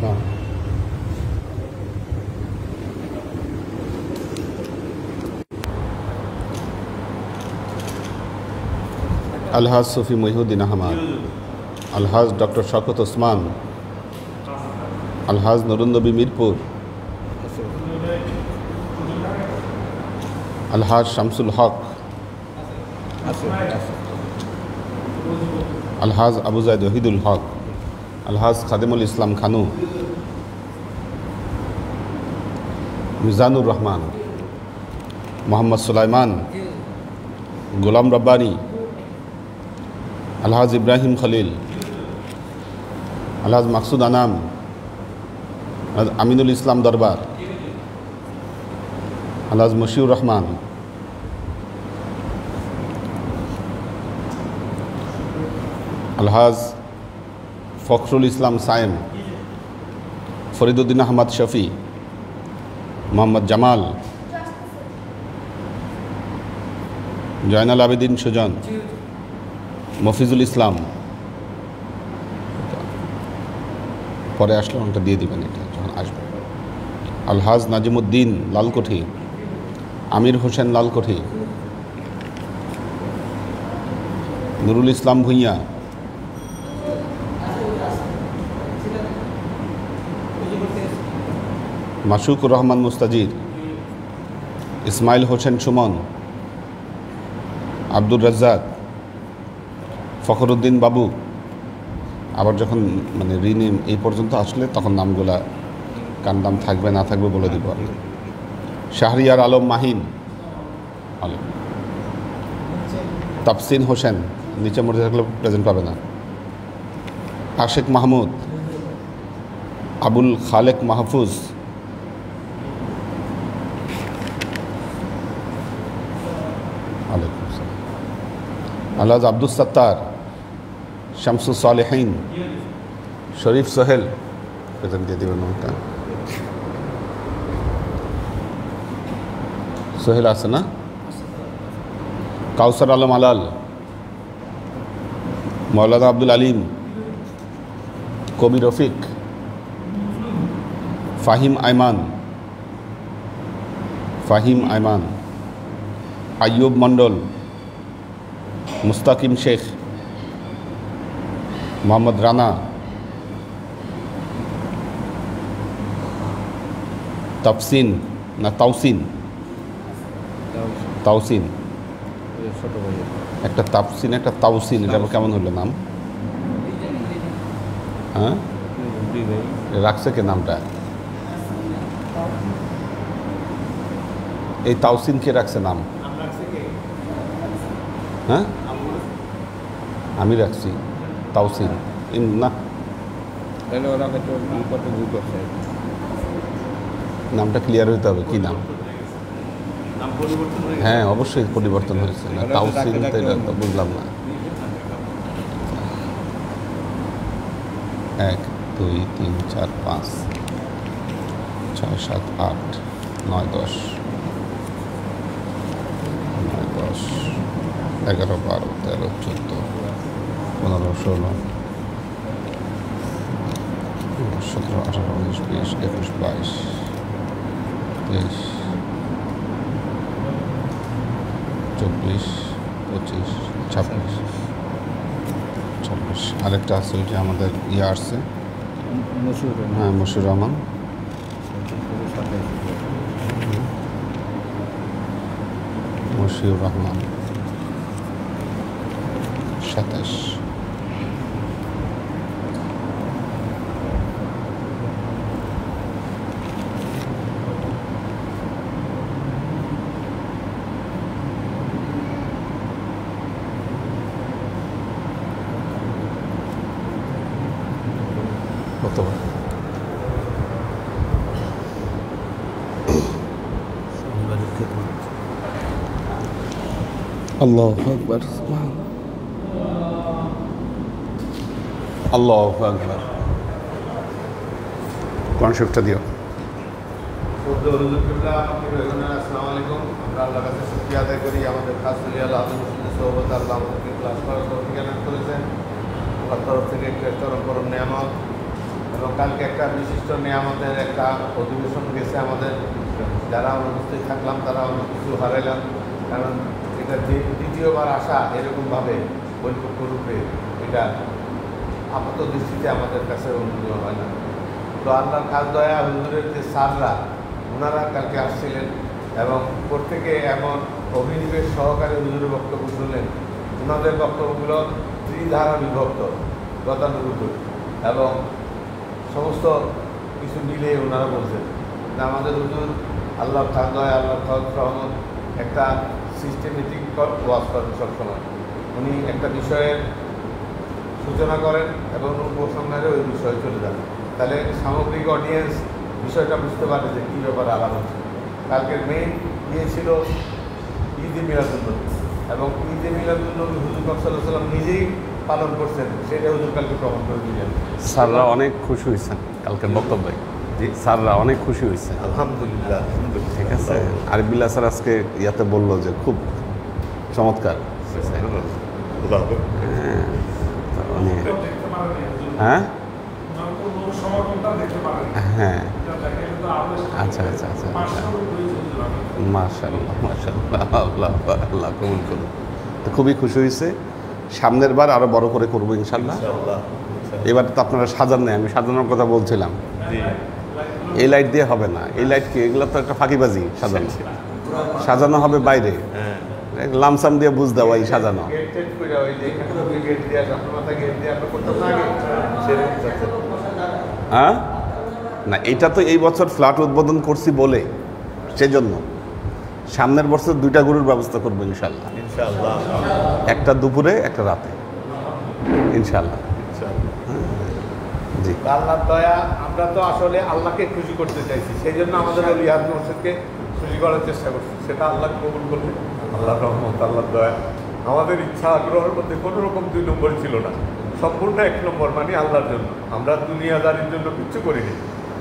আলহাজ সফি মহিউদ্দিন আহমদ, আলহাজ doctor Shawkat Osman, আলহাজ নরুন্নবী মিরপুর, আলহাজ শামসুল হক, আলহাজ আবু জায়দ ওহিদুল হক, আলহাজ খাদেমুল ইসলাম খানু, মিজানুর রহমান, মোহাম্মদ সুলাইমান, গোলাম রব্বানী, আলহাজ ইব্রাহিম খলিল, আলহাজ মাকসুদ আনাম, আমিনুল ইসলাম দরবার, আলহাজ মশিউর রহমান, আলহাজ ফখরুল ইসলাম সায়েম, ফরিদুদ্দিন আহমদ শফি, মোহাম্মদ জামাল, জয়নাল আবেদিন সুজন, মফিজুল ইসলাম। পরে আসলে ওটা দিয়ে দিবেন, এটা যখন আসবে। আলহাজ নাজিমুদ্দিন লালকোঠি, আমির হোসেন লালকোঠি, নুরুল ইসলাম ভুঁইয়া, মাসুকুর রহমান মুস্তাজির, ইসমাইল হোসেন সুমন, আব্দুর রাজ্জাক, ফখরুদ্দিন বাবু। আবার যখন মানে রিনেম এই পর্যন্ত আসলে তখন নামগুলা কার নাম থাকবে না থাকবে বলে দিব। শাহরিয়ার আলম মাহিন, আলম, তাফসিন হোসেন, নিচে মধ্যে থাকলে প্রেজেন্ট পাবে না। আশেক মাহমুদ, আবুল খালেক মাহফুজ, আলহাজ আব্দুস সাত্তার, শামসুস সালেহীন, শরীফ সোহেল, প্রেজেন্ট দিয়ে দেবেন। ওটা সোহেল আছে না? কাউসার আলম আলাল, মৌলানা আব্দুল আলিম, কবি রফিক, ফাহিম আইমান, আইয়ুব মণ্ডল, মুস্তাকিম শেখ, মোহাম্মদ রানা, তাফসিন না তাওসিন, একটা তাফসিন একটা তাওসিন, এটা কেমন হলো নাম? হ্যাঁ, রাখছে কে নামটা? এই তাওসিন কে রাখছে নাম? হ্যাঁ, আমি রাখছি তাওসিন না, নামটা ক্লিয়ার হইতে হবে। কি নাম? হ্যাঁ, অবশ্যই পরিবর্তন হয়েছে না, তাওসিন তো এটা তো বুঝলাম না। 1 2 3 4 5 6 7 8 9 10 11 12 13 14 15 16 17 18 19 20 21 22 23 24 25 26 26। আরেকটা আছে ওইটা আমাদের ইয়ে আসছে, হ্যাঁ, মশিউর রহমান, মশিউর রহমান 27। কতবার আল্লাহু আকবার, আল্লাহু আকবার। কোরআন শরীফটা দিও। আসসালামু আলাইকুম। আমরা আল্লাহর কাছে শুকরিয়া আদায় করি, আমাদের খাস আল্লাহ সোহবত আল্লাহ আমাদেরকে ক্লাস করার তৌফিক দান করেছেন। আল্লাহর তরফ থেকে একটা চরম নিয়ামত। এবং কালকে একটা বিশিষ্ট নিয়ামতের একটা অধিবেশন গেছে আমাদের, যারা অনুপস্থিত থাকলাম তারা অনেক কিছু হারাইলাম, কারণ এটা দ্বিতীয়বার আসা এরকমভাবে পরিপক্ক রূপে এটা আপাত দৃষ্টিতে আমাদের কাছে অনুভূত হয় না। তো আল্লাহর খাস দয়া, হুজুরের যে স্যাররা ওনারা কালকে আসছিলেন এবং প্রত্যেকে এমন অভিনিবেশ সহকারে হুজুরের বক্তব্য শুনলেন। ওনাদের বক্তব্যগুলো ত্রিধারা বিভক্ত, গতানুগতিক এবং সমস্ত কিছু মিলে ওনারা বলছেন যে আমাদের হুজুর আল্লাহর খাস দয়া, আল্লাহর খাস রহমত একটা সিস্টেমেটিক ওয়াজ করেন সবসময়। উনি একটা বিষয়ের সূচনা করেন এবং উপসংহারে ওই বিষয়ে চলে যান, তাহলে সামগ্রিক অডিয়েন্স বিষয়টা বুঝতে পারে যে কী ব্যাপারে আলাপ হচ্ছে। কালকের মেইন ছিল ঈদে মিলাদুন্নবী, এবং ঈদে মিলাদুন্নবী হুজুর পাক সাল্লাল্লাহু আলাইহি ওয়াসাল্লাম নিজেই পালন করছেন, সেটা হুজুর কালকে প্রমাণ করে দিলেন। স্যাররা অনেক খুশি হয়েছেন কালকের বক্তব্যে। জি, স্যাররা অনেক খুশি হয়েছে, আলহামদুলিল্লাহ। ঠিক আছে। আরিফুল্লাহ স্যার আজকে ইয়াতে বললো যে খুব চমৎকার। হ্যাঁ হ্যাঁ, আচ্ছা আচ্ছা আচ্ছা, মাশাআল্লাহ মাশাআল্লাহ, আল্লাহ আল্লাহ কবুল করুন। তো খুবই খুশি হয়েছে, সামনের বার আরো বড় করে করবো ইনশাল্লাহ। এবার তো আপনারা সাজান নেই, আমি সাজানোর কথা বলছিলাম। এই লাইট দিয়ে হবে না, এই লাইট কি, এগুলো তো একটা ফাঁকিবাজি। সাজানো সাজানো হবে বাইরে, লামসাম দিয়ে বুঝ দেওয়া এই সাজানো। হ্যাঁ না, এটা তো এই বছর ফ্ল্যাট উদ্বোধন করছি বলে সেজন্য সামনের বছর 2টা গরুর ব্যবস্থা করবো ইনশাল্লাহ। ইনশাআল্লাহ, একটা দুপুরে একটা রাতে ইনশাল্লাহ। জি, আল্লাহর দয়া, আমরা তো আসলে আল্লাহকে খুশি করতে চাইছি, সেই জন্য আমাদের রিয়াদ মসজিদকে খুশি করার চেষ্টা করছি। সেটা আল্লাহ কবুল করবে, আল্লাহর রহমত, আল্লাহর দয়া। আমাদের ইচ্ছা আগ্রহের মধ্যে কোনো রকম 2 নম্বর ছিল না, সম্পূর্ণ 1 নম্বর, মানে আল্লাহর জন্য। আমরা দুনিয়াদারির জন্য কিচ্ছু করিনি।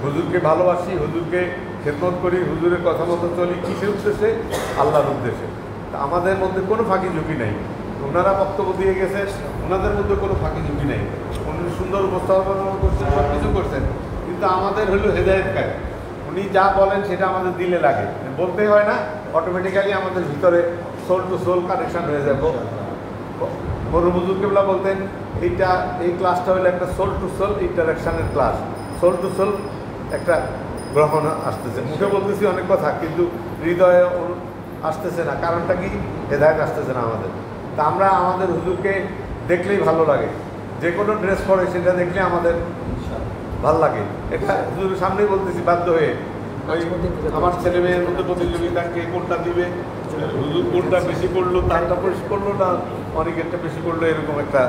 হুজুরকে ভালোবাসি, হুজুরকে খেদমত করি, হুজুরের কথা মতো চলি। কিসের উদ্দেশ্যে? আল্লাহর উদ্দেশ্যে। তা আমাদের মধ্যে কোনো ফাঁকি ঝুঁকি নাই। ওনারা বক্তব্য দিয়ে গেছে, ওনাদের মধ্যে কোনো ফাঁকি ঝুঁকি নেই। উনি সুন্দর উপস্থাপনা করছেন, সব কিছু করছেন, কিন্তু আমাদের হলো হেদায়েতকারী। উনি যা বলেন সেটা আমাদের দিলে লাগে, বলতে হয় না, অটোমেটিক্যালি আমাদের ভিতরে সোল টু সোল কানেকশান হয়ে যাবো। মরহুম হুজুর কেবলা বলতেন এই ক্লাসটা হলো একটা সোল টু সোল ইন্টারাকশানের ক্লাস। সোল টু সোল একটা গ্রহণ আসতেছে, মুখে বলতেছি অনেক কথা, কিন্তু হৃদয়ে আসতেছে না। কারণটা কি? হেদায়েত আসতেছে না আমাদের। তা আমরা আমাদের হুজুরকে দেখলেই ভালো লাগে, যে কোনো ড্রেস পরে সেটা দেখলে আমাদের ভালো লাগে। এটা হুজুরের সামনেই বলতেছি বাধ্য হয়ে। ওই আমার ছেলে মেয়ের মধ্যে প্রতিযোগিতা, কে কোনটা দিবে, হুজুর কোনটা বেশি করলো, তারটা বেশি করলো না, অনেকেরটা বেশি করলো, এরকম একটা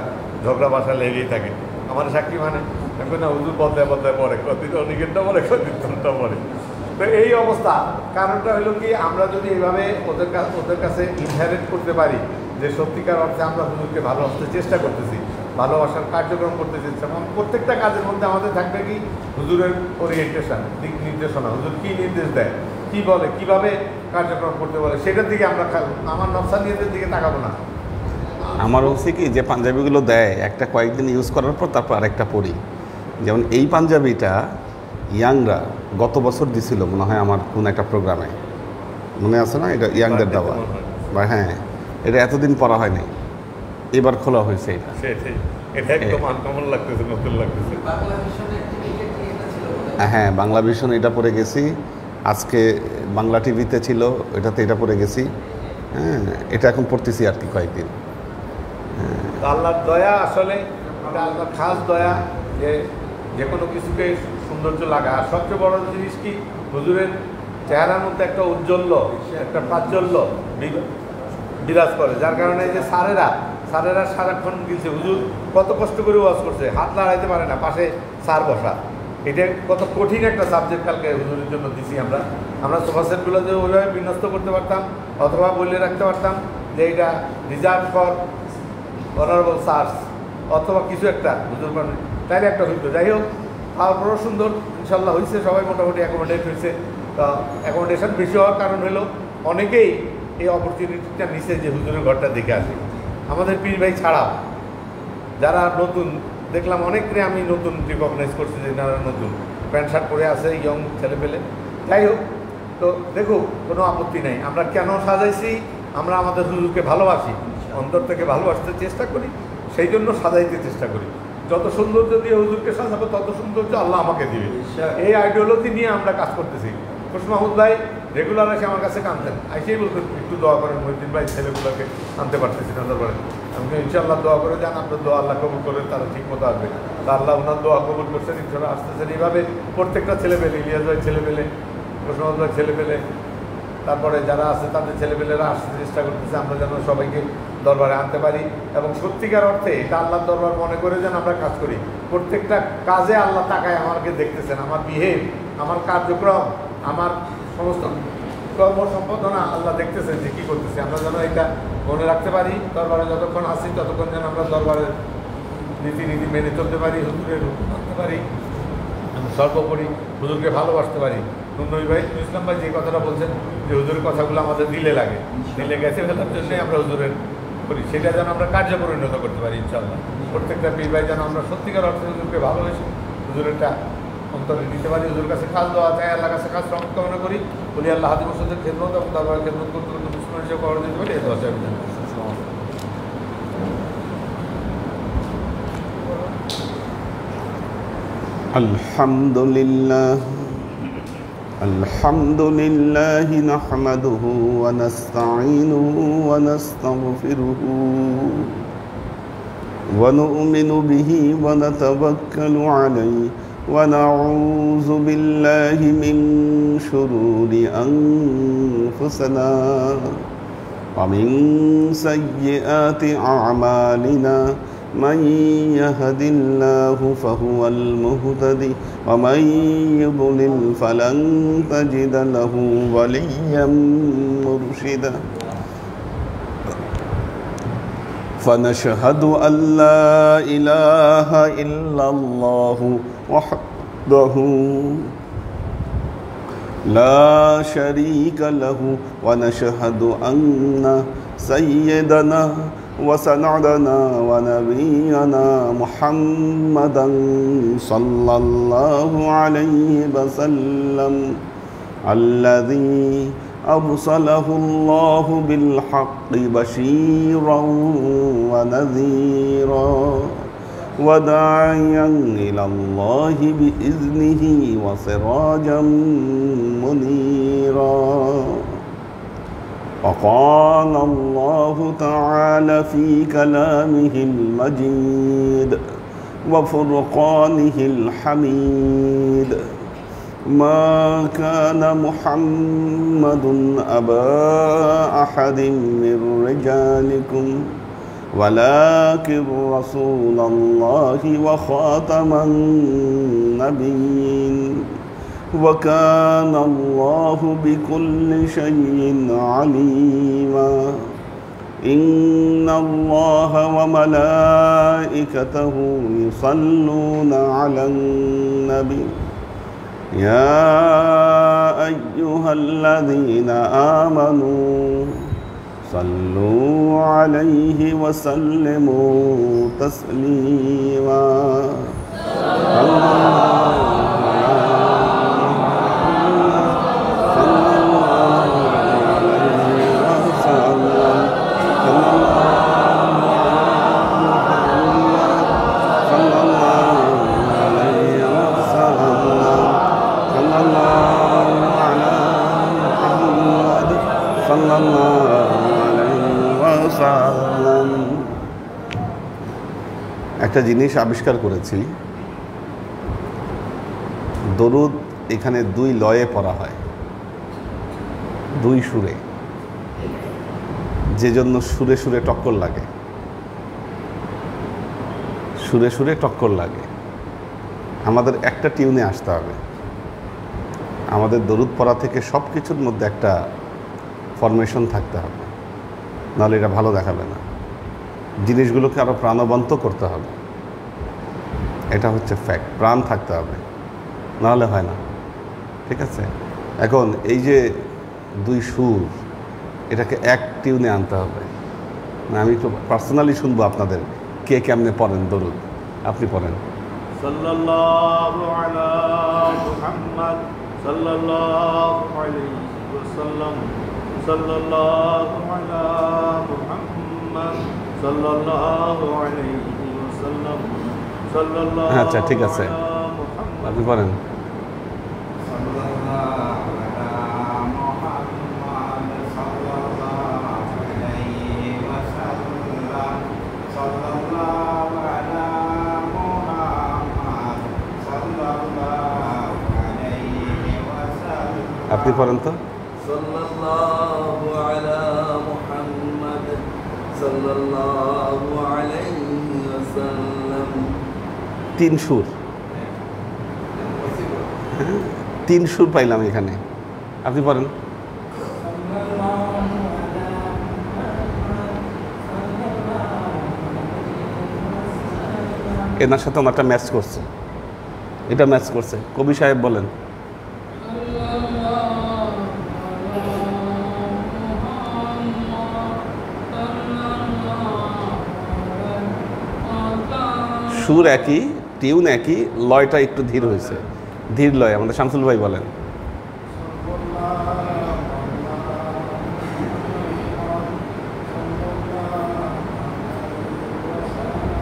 ঝগড়া বাসা লেগেই থাকে। আমার সাক্ষী মানে এখন না, হুজুর বদলায় পরে, কদিন অনেকেরটা পরে, কদিন তোরটা পরে। তো এই অবস্থা, কারণটা হলো কি, আমরা যদি এইভাবে ওদের কাছে ইনহারেট করতে পারি যে সত্যিকার অর্থে আমরা হুজুরকে ভালোবাসতে চেষ্টা করতেছি, ভালোবাসার কার্যক্রম করতে চেষ্টা, প্রত্যেকটা কাজের মধ্যে আমাদের থাকবে কি হুজুরের ওরিয়েন্টেশন, দিক নির্দেশনা, হুজুর কী নির্দেশ দেয়, কী বলে, কীভাবে কার্যক্রম করতে বলে, সেটার দিকে আমরা আমার নকশানিয়াদের দিকে তাকাবো না। আমার হচ্ছে কি, যে পাঞ্জাবিগুলো দেয় একটা কয়েকদিন ইউজ করার পর তারপর আরেকটা পরি। যেমন এই পাঞ্জাবিটা ইয়াংরা গত বছর দিছিল মনে হয় আমার কোন একটা প্রোগ্রামে, মনে আছে না? এটা ইয়াংদের দেওয়া, বা হ্যাঁ, এটা এতদিন পরা হয়নি, এবার খোলা হয়েছে। এটা একদম আনকমন লাগতেছে, নতুন লাগতেছে। হ্যাঁ, বাংলা ভিশন এটা পরে গেছি, আজকে বাংলা টিভিতে ছিল, এটাতে এটা পরে গেছি। হ্যাঁ, এটা এখন পড়তেছি আর কি কয়েকদিন। আল্লাহর দয়া, আসলে এটা আল্লাহর খাস দয়া, যে কোনো কিছুকে সৌন্দর্য লাগা। আর সবচেয়ে বড় জিনিস কি, হুজুরের চেহারার মধ্যে একটা উজ্জ্বল্য, একটা প্রাজ্বল্য বিরাজ করে, যার কারণে যে স্যারেরা সারাক্ষণ গিয়েছে, হুজুর কত কষ্ট করে ওয়াজ করছে, হাত লাগাইতে পারে না, পাশে স্যার বসা। এটা কত কঠিন একটা সাবজেক্ট কালকে হুজুরের জন্য দিছি। আমরা সোফা সেটগুলো যে ওইভাবে বিন্যস্ত করতে পারতাম, অথবা বলে রাখতে পারতাম যে এটা রিজার্ভ ফর অনারেবল স্যারস, অথবা কিছু একটা হুজুর মানে, তাইলে একটা হইতো। যাই হোক, তারপরও সুন্দর ইনশাল্লাহ হয়েছে, সবাই মোটামুটি অ্যাকোমোডেট হয়েছে। তো অ্যাকোমোডেশন বেশি হওয়ার কারণ হলো অনেকেই এই অপরচুনিটিটা নিচ্ছে যে হুজুরের ঘরটা দেখে আসে। আমাদের পীর ভাই ছাড়াও যারা নতুন দেখলাম অনেকরে আমি নতুন রিকগনাইজ করছি যে এনারা নতুন প্যান্ট শার্ট পরে আছে, ইয়ং ছেলেপেলে। যাই হোক, তো দেখো কোনো আপত্তি নেই। আমরা কেন সাজাইছি? আমরা আমাদের হুজুরকে ভালোবাসি, অন্তর থেকে ভালোবাসতে চেষ্টা করি, সেই জন্য সাজাইতে চেষ্টা করি। যত সৌন্দর্য দিয়ে হুজুরকে সাজাবো তত সৌন্দর্য আল্লাহ আমাকে দিবে, এই আইডিওলজি নিয়ে আমরা কাজ করতেছি। খুশ মাহমুদ ভাই রেগুলার এসে আমার কাছে কাঁদতেন, আইসেই বলতেন একটু দোয়া করেন মহিউদ্দিন ভাই, ছেলেগুলোকে আনতে পারতেছি না। তারপরে আমি ইনশাআল্লাহ দোয়া করে যান, আপনার দোয়া আল্লাহ কবুল করে, তারা ঠিক মতো আসবে। তা আল্লাহ ওনার দোয়া কবুল করছেন, ইনশাআল্লাহ আসতেছেন। এইভাবে প্রত্যেকটা ছেলেপেলে, ইলিয়াস ভাই ছেলেপেলে, খুশ মাহমুদ ভাই ছেলেপেলে, তারপরে যারা আছে তাদের ছেলেপেলেরা আসতে চেষ্টা করতেছে, আমরা যেন সবাইকে দরবারে আনতে পারি এবং সত্যিকার অর্থে এটা আল্লাহর দরবার মনে করে যেন আমরা কাজ করি। প্রত্যেকটা কাজে আল্লাহ তাকায় আমাকে দেখতেছেন, আমার বিহেভ, আমার কার্যক্রম, আমার সমস্ত কর্ম সম্পাদনা আল্লাহ দেখতেছেন যে কী করতেছে। আমরা যেন এটা মনে রাখতে পারি, দরবারে যতক্ষণ আসি ততক্ষণ যেন আমরা দরবারের নীতি মেনে চলতে পারি, হুজুরের হুকুম মানতে পারি, সর্বোপরি হুজুরকে ভালোবাসতে পারি। নুনই ভাই, ইসলাম ভাই যে কথাটা বলছেন যে হুজুরের কথাগুলো আমাদের দিলে লাগে, দিলে গেছে ফেলার জন্যই আমরা হুজুরের করি, সেটা যেন আমরা কার্যে পরিণত করতে পারি ইনশাআল্লাহ। প্রত্যেকটা পীর ভাই যেন আমরা সত্যিকার অর্থে হুজুরকে ভালোবেসে হুজুরেরটা অন্তরে দিতে পারি, হুজুরের কাছে কাজ দেওয়া চাই, আল্লাহর কাছে কাজ রহমত কামনা করি। বলি আল্লাহ হাদিম ওসদের খেদমত এবং তারপরে খেদমত করতে করতে মুসলমান হিসেবে করা দিতে পারি, এই দোয়া চাই। আলহামদুলিল্লাহ আলহামদুলিল্লাহি নাহমাদুহু ওয়া নাস্তাঈনুহু ওয়া নাস্তাগফিরুহু ওয়া নু'মিনু বিহি ওয়া নাতাওয়াক্কালু আলাইহি ওয়া নাউযু বিল্লাহি মিন শুরুরি আনফুসিনা ওয়া মিন সাইয়্যাতি আ'মালিনা من يهد الله فهو المهتدي ومن يضلل فلن تجد له وليا مرشدا فنشهد أن لا إله إلا الله وحده لا شريك له ونشهد أن سيدنا وسندنا ونبينا محمدا صلى الله عليه وسلم الذي أرسله الله بالحق بشيرا ونذيرا وداعيا إلى الله بإذنه وسراجا منيرا وقال الله تعالى في كلامه المجيد وفرقانه الحميد ما كان محمد أبا أحد من رجالكم ولكن رسول الله وخاتم النبيين وكان الله بكل شيء عليما إن الله وملائكته يصلون على النبي يا أيها الذين آمنوا صلوا عليه وسلموا تسليما একটা জিনিস আবিষ্কার করেছি, দরুদ এখানে দুই লয়ে পড়া হয়, দুই সুরে, যে জন্য সুরে সুরে টক্কর লাগে, সুরে সুরে টক্কর লাগে। আমাদের একটা টিউনে আসতে হবে, আমাদের দরুদ পড়া থেকে সব কিছুর মধ্যে একটা ফরমেশন থাকতে হবে, নাহলে এটা ভালো দেখাবে না। জিনিসগুলোকে আরও প্রাণবন্ত করতে হবে, এটা হচ্ছে ফ্যাক্ট। প্রাণ থাকতে হবে, নাহলে হয় না, ঠিক আছে? এখন এই যে দুই সুর, এটাকে এক টিউনে আনতে হবে। আমি একটু পার্সোনালি শুনবো আপনাদের কে কেমনে পড়েন দরুদ, আপনি পড়েন। সাল্লাল্লাহু আলা মুহাম্মদ সাল্লাল্লাহু আলাইহি ওয়াসাল্লাম সাল্লাল্লাহু আলা মুহাম্মদ সাল্লাল্লাহু আলাইহি ওয়াসাল্লাম সাল্লাল্লাহু আচ্ছা ঠিক আছে, আলা মুহাম্মদ আপনি পড়েন। আপনি পড়েন তো। সাল্লাল্লাহু আলা মুহাম্মদ সাল্লাল্লাহু আলাইহি ওয়াসাল্লাম। 3 সুর, 3 সুর পাইলাম এখানে। আপনি পড়েন। এনার সাথে ওনারটা ম্যাচ করছে, এটা ম্যাচ করছে। কবি সাহেব বলেন। সুর একই, টিউন একই, লয়টা একটু ধীর হয়েছে, ধীর লয়। আমাদের শামসুল ভাই বলেন।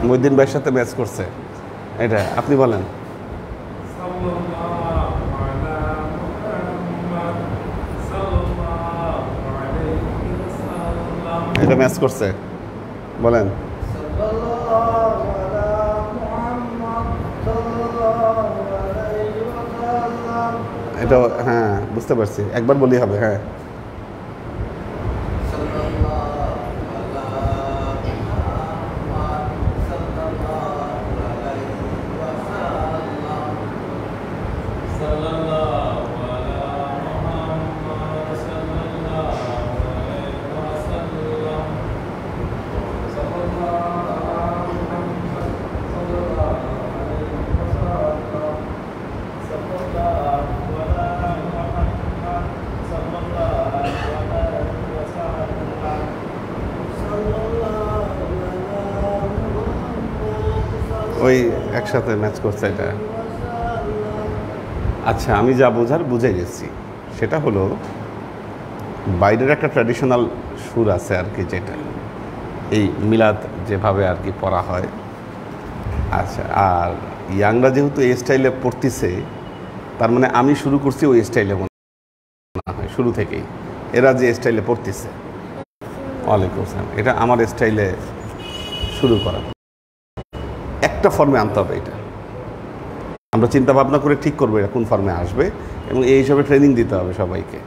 মহিউদ্দিন ভাইয়ের সাথে ম্যাচ করছে এটা। আপনি বলেন। এটা ম্যাচ করছে, বলেন। এটা হ্যাঁ বুঝতে পারছি, একবার বলি হবে। হ্যাঁ ওই একসাথে ম্যাচ করছে এটা। আচ্ছা আমি যা বোঝার বুঝে গেছি, সেটা হলো বাইরের একটা ট্র্যাডিশনাল সুর আছে আর কি, যেটা এই মিলাদ যেভাবে আর কি পড়া হয়। আচ্ছা, আর ইয়াংরা যেহেতু এই স্টাইলে পড়তেছে, তার মানে আমি শুরু করছি ওই স্টাইলে মনে হয় শুরু থেকেই। এরা যে স্টাইলে পড়তেছে, ওয়ালাইকুম আসসালাম, এটা আমার স্টাইলে শুরু করা। একটা ফর্মে আনতে হবে এটা, আমরা চিন্তা ভাবনা করে ঠিক করবো এটা কোন ফর্মে আসবে, এবং এই হিসাবে ট্রেনিং দিতে হবে সবাইকে।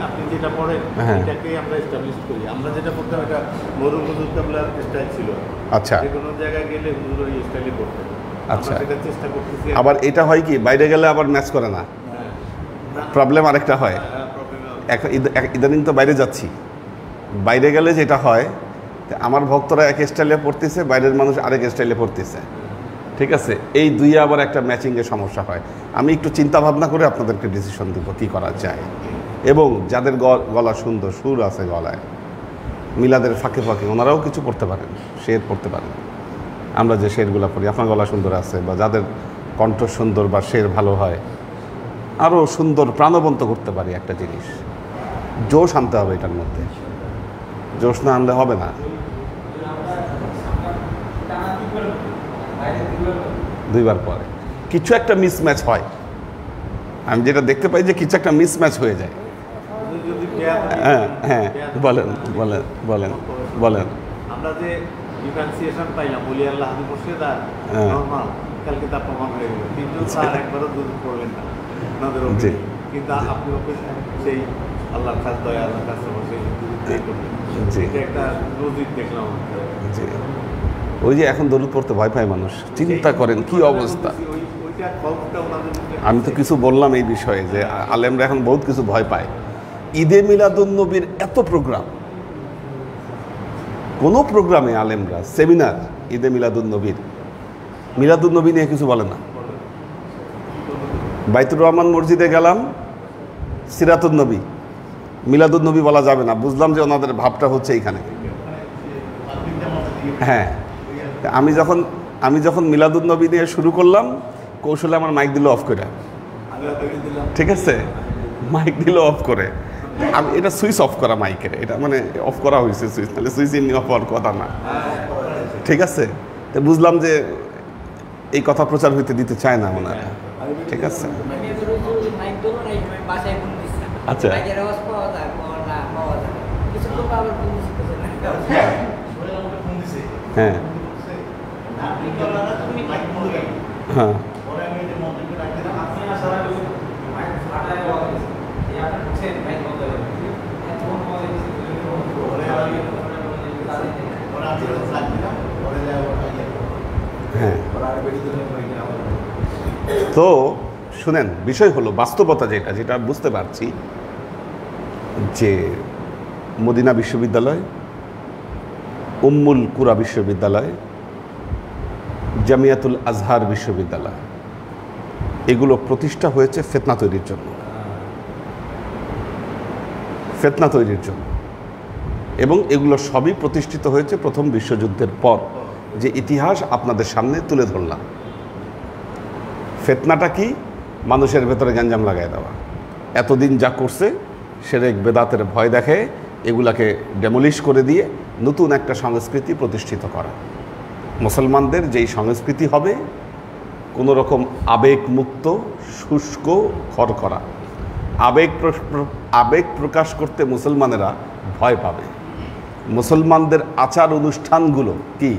আপনি যেটা পড়েন হ্যাঁ। এটাকে আমরা এস্টাবলিশ করি। আমরা যেটা পড়তাম এটা মরু হুজুর কাবলার স্টাইল ছিল। আচ্ছা যে কোনো জায়গায় গেলে হুজুর ওই স্টাইলে পড়তেন। আচ্ছা। আমরা সেটা চেষ্টা করতেছি। আবার এটা হয় কি, বাইরে গেলে আবার ম্যাচ করে না, প্রবলেম আরেকটা হয়। এখন ইদানিং তো বাইরে যাচ্ছি, বাইরে গেলে যেটা হয়, আমার ভক্তরা এক স্টাইলে পড়তেছে, বাইরের মানুষ আরেক স্টাইলে পড়তেছে, ঠিক আছে। এই দুই আবার একটা ম্যাচিংয়ের সমস্যা হয়। আমি একটু চিন্তা ভাবনা করে আপনাদেরকে ডিসিশন দিব কী করা যায়। এবং যাদের গলা সুন্দর, সুর আছে গলায়, মিলাদের ফাঁকে ফাঁকে ওনারাও কিছু পড়তে পারেন, শের পড়তে পারেন। আমরা যে শেরগুলো পড়ি, আপনার গলা সুন্দর আছে, বা যাদের কণ্ঠ সুন্দর বা শের ভালো হয়, আরও সুন্দর প্রাণবন্ত করতে পারি একটা জিনিস। জোশ আনতে হবে এটার মধ্যে, জোশ না আনলে হবে না। দুইবার পরে কিছু একটা মিসম্যাচ হয়, আমি যেটা দেখতে পাই যে কিছু একটা মিসম্যাচ হয়ে যায়। হ্যাঁ হ্যাঁ বলেন বলেন বলেন বলেন। আমরা যে ডিফারেন্সিয়েশন পাইলাম ওলি আল্লাহ হাদি মুর্শিদ আর নরমাল, কালকে তার প্রমাণ হয়ে গেল। তিনজন স্যার একবারও দুধ পড়লেন না ওনাদের জি। কিন্তু আপনি ওকে সেই আল্লাহর কাছে দয়া, আল্লাহর কাছে বসে জি। এটা একটা নজির দেখলাম। জি, ওই যে এখন দরুদ পড়তে ভয় পায় মানুষ, চিন্তা করেন কি অবস্থা। ওইটা খবরটা ওনাদের মধ্যে আমি তো কিছু বললাম এই বিষয়ে যে আলেমরা এখন বহুত কিছু ভয় পায়। ঈদে মিলাদুন্নবীর এত প্রোগ্রাম, কোনো প্রোগ্রামে আলেমরা সেমিনার ঈদে মিলাদুন্নবীর, মিলাদুন্নবী নিয়ে কিছু বলে না। বাইতুর রহমান মসজিদে গেলাম, সিরাতুন্নবী, মিলাদুন্নবী বলা যাবে না। বুঝলাম যে ওনাদের ভাবটা হচ্ছে এইখানে। হ্যাঁ, আমি যখন মিলাদুন্নবী নিয়ে শুরু করলাম, কৌশলে আমার মাইক দিল অফ করে। ঠিক আছে, মাইক দিল অফ করে। আমি এটা সুইচ অফ করা মাইকের, এটা মানে অফ করা হয়েছে সুইচ, তাহলে সুইচ এমনি অফ হওয়ার কথা না। ঠিক আছে, তো বুঝলাম যে এই কথা প্রচার হইতে দিতে চায় না ওনারা। ঠিক আছে, আচ্ছা হ্যাঁ হ্যাঁ হ্যাঁ। তো শুনেন, বিষয় হলো বাস্তবতা যেটা বুঝতে পারছি যে মদিনা বিশ্ববিদ্যালয়, উম্মুল কুরা বিশ্ববিদ্যালয়, জামিয়াতুল আজহার বিশ্ববিদ্যালয়, এগুলো প্রতিষ্ঠা হয়েছে ফিতনা তৈরির জন্য, ফিতনা তৈরির জন্য। এবং এগুলো সবই প্রতিষ্ঠিত হয়েছে প্রথম বিশ্বযুদ্ধের পর, যে ইতিহাস আপনাদের সামনে তুলে ধরলাম। ফিতনাটা কি? মানুষের ভেতরে গ্যাঞ্জাম লাগাই দেওয়া। এতদিন যা করছে শিরক বেদাতের ভয় দেখে এগুলাকে ডেমোলিশ করে দিয়ে নতুন একটা সংস্কৃতি প্রতিষ্ঠিত করা। মুসলমানদের যেই সংস্কৃতি হবে কোনো রকম আবেগমুক্ত, শুষ্ক, খড়খড়া। আবেগ প্রকাশ করতে মুসলমানেরা ভয় পাবে। মুসলমানদের আচার অনুষ্ঠানগুলো কি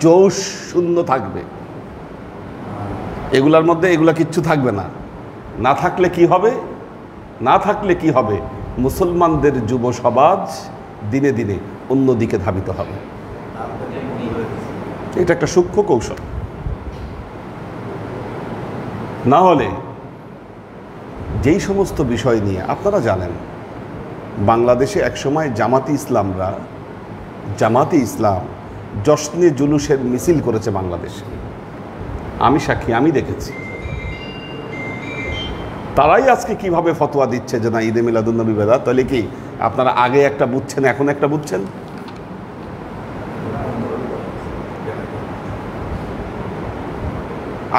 জোশ শূন্য থাকবে, এগুলার মধ্যে এগুলা কিচ্ছু থাকবে না। না থাকলে কি হবে? মুসলমানদের যুব সমাজ দিনে দিনে অন্যদিকে ধাবিত হবে। এটা একটা সূক্ষ্ম কৌশল। না হলে যেই সমস্ত বিষয় নিয়ে আপনারা জানেন, বাংলাদেশে একসময় জামাতি ইসলাম জশ্নে জুলুসের মিছিল করেছে বাংলাদেশে। আমি সাক্ষী, আমি দেখেছি। তারাই আজকে কিভাবে ফতোয়া দিচ্ছে যে না ঈদে মিলাদুন্নবী বেদাত। তাহলে কি আপনারা আগে একটা বুঝছেন, এখন একটা বুঝছেন?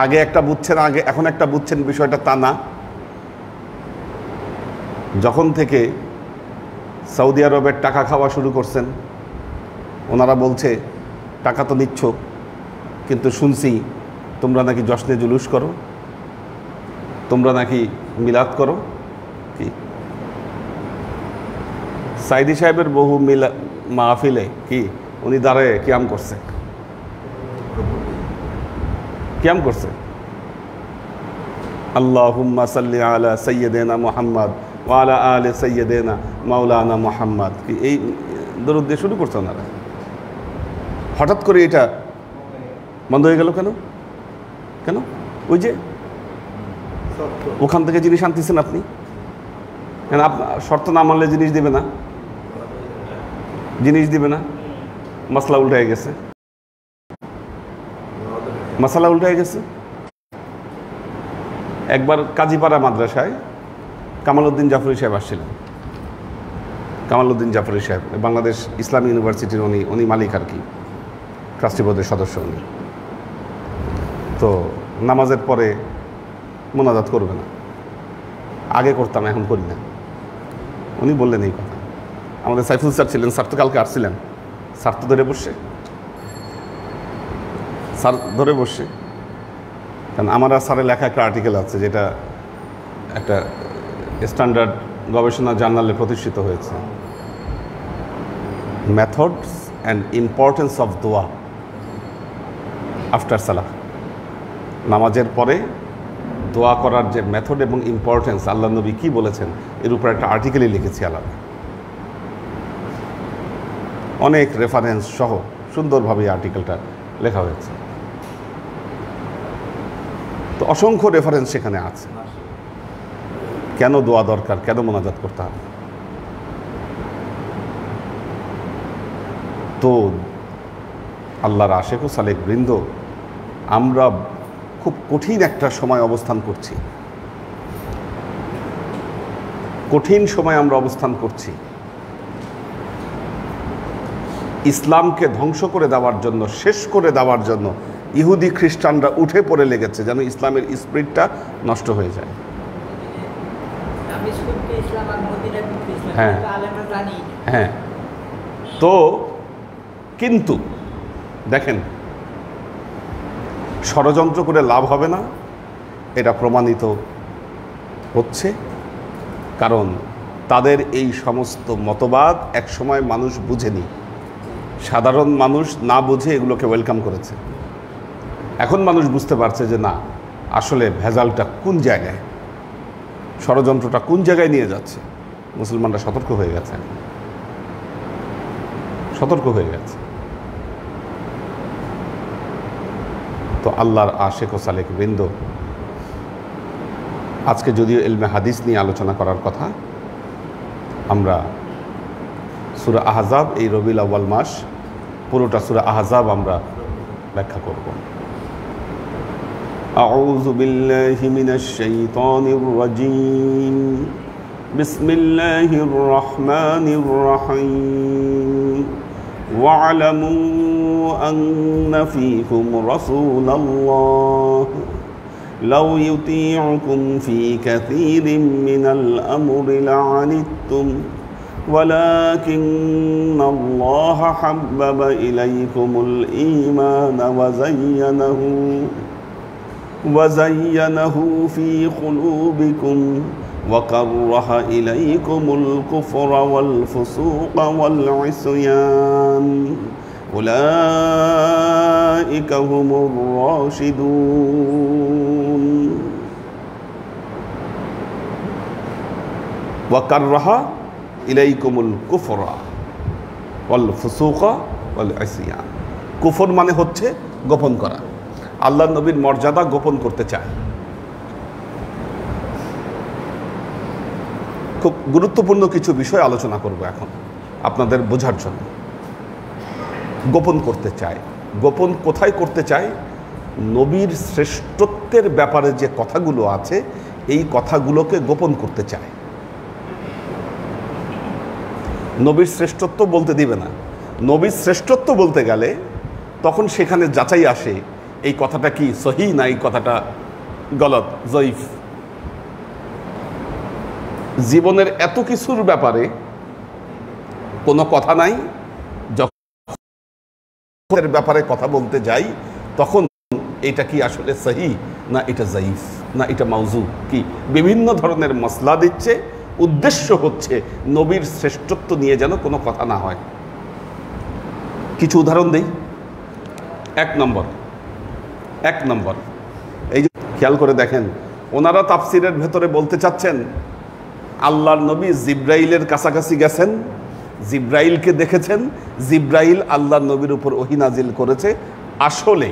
আগে একটা বুঝছেন, এখন একটা বুঝছেন, বিষয়টা তা না। যখন থেকে সৌদি আরবের টাকা খাওয়া শুরু করছেন, ওনারা বলছে টাকা তো নিচ্ছ, কিন্তু শুনছি তোমরা নাকি জশ্নে জুলুস করো, তোমরা নাকি মিলাদ করো। কি সাইদি সাহেবের বহু মাহফিলে কি উনি দাঁড়ায় কিয়াম করছে, আল্লাহুম্মা সাল্লি আলা সাইয়্যিদিনা মুহাম্মদ ওয়া আলা আলি সাইয়্যিদিনা মাওলানা মুহাম্মদ, কি এই দরুদ দিয়ে শুরু করছে ওনারা। হঠাৎ করে এটা বন্ধ হয়ে গেল কেন? ওই যে ওখান থেকে জিনিস আনতেছেন আপনি, কেন আপনার শর্ত না মানলে জিনিস দিবে না। মশলা উল্টে গেছে, একবার কাজীপাড়া মাদ্রাসায় কামালউদ্দিন জাফরি সাহেব আসছিলেন। কামালউদ্দিন জাফরি সাহেব বাংলাদেশ ইসলামী ইউনিভার্সিটির উনি মালিক আর কি, ট্রাস্টি বোর্ডের সদস্য উনি। তো নামাজের পরে মোনাজাত করবে না, আগে করতাম এখন করি না। উনি বললেন এই কথা। আমাদের সাইফুল স্যার ছিলেন, স্যার তো কালকে আসছিলেন, স্যার তো ধরে বসছে। কারণ আমার আর স্যারের লেখা একটা আর্টিকেল আছে, যেটা একটা স্ট্যান্ডার্ড গবেষণা জার্নালে প্রতিষ্ঠিত হয়েছে, মেথডস অ্যান্ড ইম্পর্টেন্স অফ দোয়া আফটার সালাহ। নামাজের পরে দোয়া করার যে মেথড এবং ইম্পর্টেন্স, আল্লাহ নবী কী বলেছেন, এর উপর একটা আর্টিকেলই লিখেছি আলাদা, অনেক রেফারেন্স সহ সুন্দরভাবে আর্টিকেলটা লেখা হয়েছে। তো অসংখ্য রেফারেন্স সেখানে আছে, কেন দোয়া দরকার, কেন মোনাজাত করতে হবে। তো আল্লাহর আশেক ও সালেক বৃন্দ, আমরা খুব কঠিন একটা সময় অবস্থান করছি। ইসলামকে ধ্বংস করে দেওয়ার জন্য, শেষ করে দেওয়ার জন্য ইহুদি খ্রিস্টানরা উঠে পড়ে লেগেছে যেন ইসলামের স্পিরিটটা নষ্ট হয়ে যায়। হ্যাঁ হ্যাঁ, তো কিন্তু দেখেন ষড়যন্ত্র করে লাভ হবে না, এটা প্রমাণিত হচ্ছে। কারণ তাদের এই সমস্ত মতবাদ একসময় মানুষ বুঝেনি, সাধারণ মানুষ না বুঝে এগুলোকে ওয়েলকাম করেছে। এখন মানুষ বুঝতে পারছে যে না, আসলে ভেজালটা কোন জায়গায়, ষড়যন্ত্রটা কোন জায়গায় নিয়ে যাচ্ছে। মুসলমানরা সতর্ক হয়ে গেছে, সতর্ক হয়ে গেছে। তো আল্লাহর আশেক ও সালেক বৃন্দ, আজকে যদিও ইলমে হাদিস নিয়ে আলোচনা করার কথা, আমরা সূরা আহজাব, এই রবিউল আউয়াল মাস পুরোটা সূরা আহজাব আমরা ব্যাখ্যা করব। আউযু বিল্লাহি মিনাশ শাইতানির রাজীম, বিসমিল্লাহির রহমানির রহিম। ওয়া'লামু আন্না ফীকুম রাসূলাল্লাহ লাউ ইউতিউকুম ফী কাসীরিন মিনাল আমরি লা'আনিতুম ওয়ালাকিন্নাল্লাহা হাব্বাবা ইলাইকুমুল ঈমানা ওয়াযায়্যানাহু ফী কুলূবিকুম وكره إليكم الكفر والفسوق والعصيان أولئك هم الراشدون وكره إليكم الكفر والفسوق والعصيان। কুফর মানে হচ্ছে গোপন করা, আল্লাহর নবীর মর্যাদা গোপন করতে চায়। খুব গুরুত্বপূর্ণ কিছু বিষয় আলোচনা করব এখন আপনাদের বোঝার জন্য। গোপন করতে চায়, গোপন কোথায় করতে চায়? নবীর শ্রেষ্ঠত্বের ব্যাপারে যে কথাগুলো আছে এই কথাগুলোকে গোপন করতে চায়। নবীর শ্রেষ্ঠত্ব বলতে দিবে না। নবীর শ্রেষ্ঠত্ব বলতে গেলে তখন সেখানে যাচাই আসে, এই কথাটা কি সহি না এই কথাটা গলত, জয়ীফ। জীবনের এত কিছুর ব্যাপারে কোনো কথা নাই, যখন ব্যাপারে কথা বলতে যাই তখন এটা কি আসলে সহি না এটা জয়ীফ না এটা মাউজু, কি বিভিন্ন ধরনের মসলা দিচ্ছে। উদ্দেশ্য হচ্ছে নবীর শ্রেষ্ঠত্ব নিয়ে যেন কোনো কথা না হয়। কিছু উদাহরণ দেই। এক নম্বর এই যে খেয়াল করে দেখেন, ওনারা তাফসিরের ভেতরে বলতে চাচ্ছেন আল্লাহর নবী জিব্রাইলের কাছাকাছি গেছেন, জিব্রাইলকে দেখেছেন, জিব্রাইল আল্লাহর নবীর উপর ওহী নাজিল করেছে। আসলে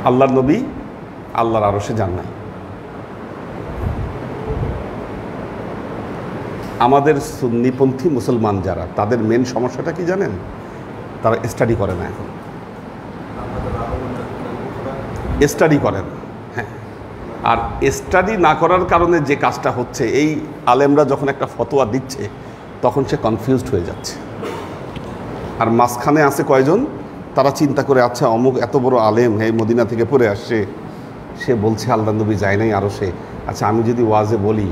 আল্লাহর নবী আল্লাহর আরশে যান নাই। আমাদের সুন্নিপন্থী মুসলমান যারা, তাদের মেন সমস্যাটা কি জানেন? তারা স্টাডি করে না, এখন স্টাডি করেন। হ্যাঁ, আর স্টাডি না করার কারণে যে কাজটা হচ্ছে, এই আলেমরা যখন একটা ফতোয়া দিচ্ছে তখন সে কনফিউজড হয়ে যাচ্ছে। আর মাঝখানে আছে কয়জন, তারা চিন্তা করে, আচ্ছা অমুক এত বড় আলেম, এই মদিনা থেকে পড়ে আসছে, সে বলছে আল্লাহ নবী যায় নাই আরো সে, আচ্ছা আমি যদি ওয়াজে বলি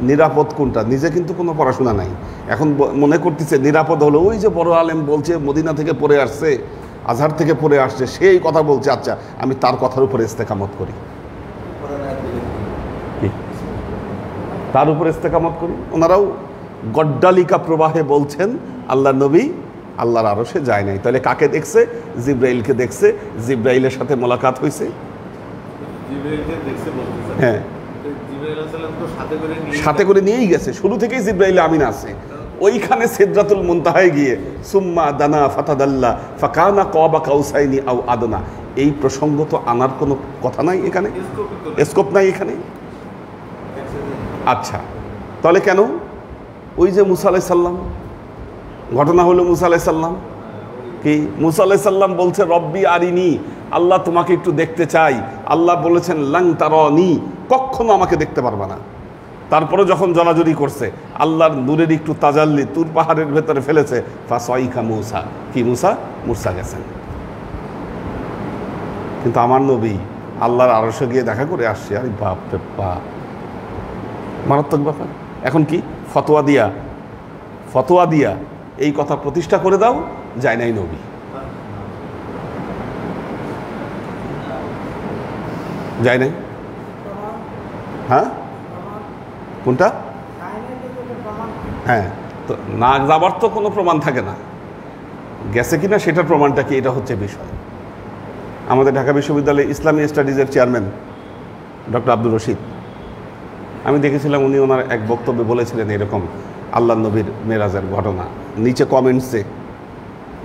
নিরাপদ কোনটা? নিজে কিন্তু কোনো পড়াশোনা নাই, এখন মনে করতেছে নিরাপদ হলো ওই যে বড় আলেম বলছে মদিনা থেকে পড়ে আসছে, আজহার থেকে পড়ে আসছে, সেই কথা বলছে, আচ্ছা আমি তার কথার উপরে ইস্তেকামত করি, তার উপরে ইস্তেকামত করি। ওনারাও গড্ডালিকা প্রবাহে বলছেন আল্লাহ নবী আল্লাহর আরশে যায় নাই। তাহলে কাকে দেখছে? জিব্রাইলকে দেখছে, জিব্রাইলের সাথে মোলাকাত হয়েছে। হ্যাঁ, সাথে করে নিয়েই গেছে, শুরু থেকেই জিব্রাইল আমিন আছে। ওইখানে সিদরাতুল মুনতাহায় গিয়ে সুম্মা দানা ফাতাদাল্লা ফাকানা কাবা কাউসাইনি আও আদনা, এই প্রসঙ্গ তো আনার কোনো কথা নাই, এখানে স্কোপ নাই এখানে। আচ্ছা তাহলে কেন? ওই যে মুসা আলাইহিস সালাম, ঘটনা হলো মুসা আলাইহিস সালাম কি, মুসা আলাইহিস সালাম বলছে রব্বি আরিনি, আল্লাহ তোমাকে একটু দেখতে চাই। আল্লাহ বলেছেন লাং তারানি, কখনো আমাকে দেখতে পারবা না। তারপরে যখন জলাজলি করছে আল্লাহর নূরের একটু তাজাল্লি তুর পাহাড়ের ভেতরে ফেলেছে, ফাসাইকা মূসা, কি মূসা গেছেন। কিন্তু আমার নবী আল্লাহর আরশে গিয়ে দেখা করে আসছে। আরে বাপ রে বাপ, মারাত্মক ব্যাপার। এখন কি ফতোয়া দিয়া এই কথা প্রতিষ্ঠা করে দাও, যায় নাই নবী। যায় নাই। হ্যাঁ, কোনটা? হ্যাঁ, তো না যাবার তো কোনো প্রমাণ থাকে না, গেছে কিনা সেটার প্রমাণটা কি, এটা হচ্ছে বিষয়। আমাদের ঢাকা বিশ্ববিদ্যালয়ে ইসলামী স্টাডিজের চেয়ারম্যান ডক্টর আব্দুর রশিদ, আমি দেখেছিলাম উনি ওনার এক বক্তব্যে বলেছিলেন এরকম আল্লাহ নবীর মেরাজের ঘটনা। নিচে কমেন্টসে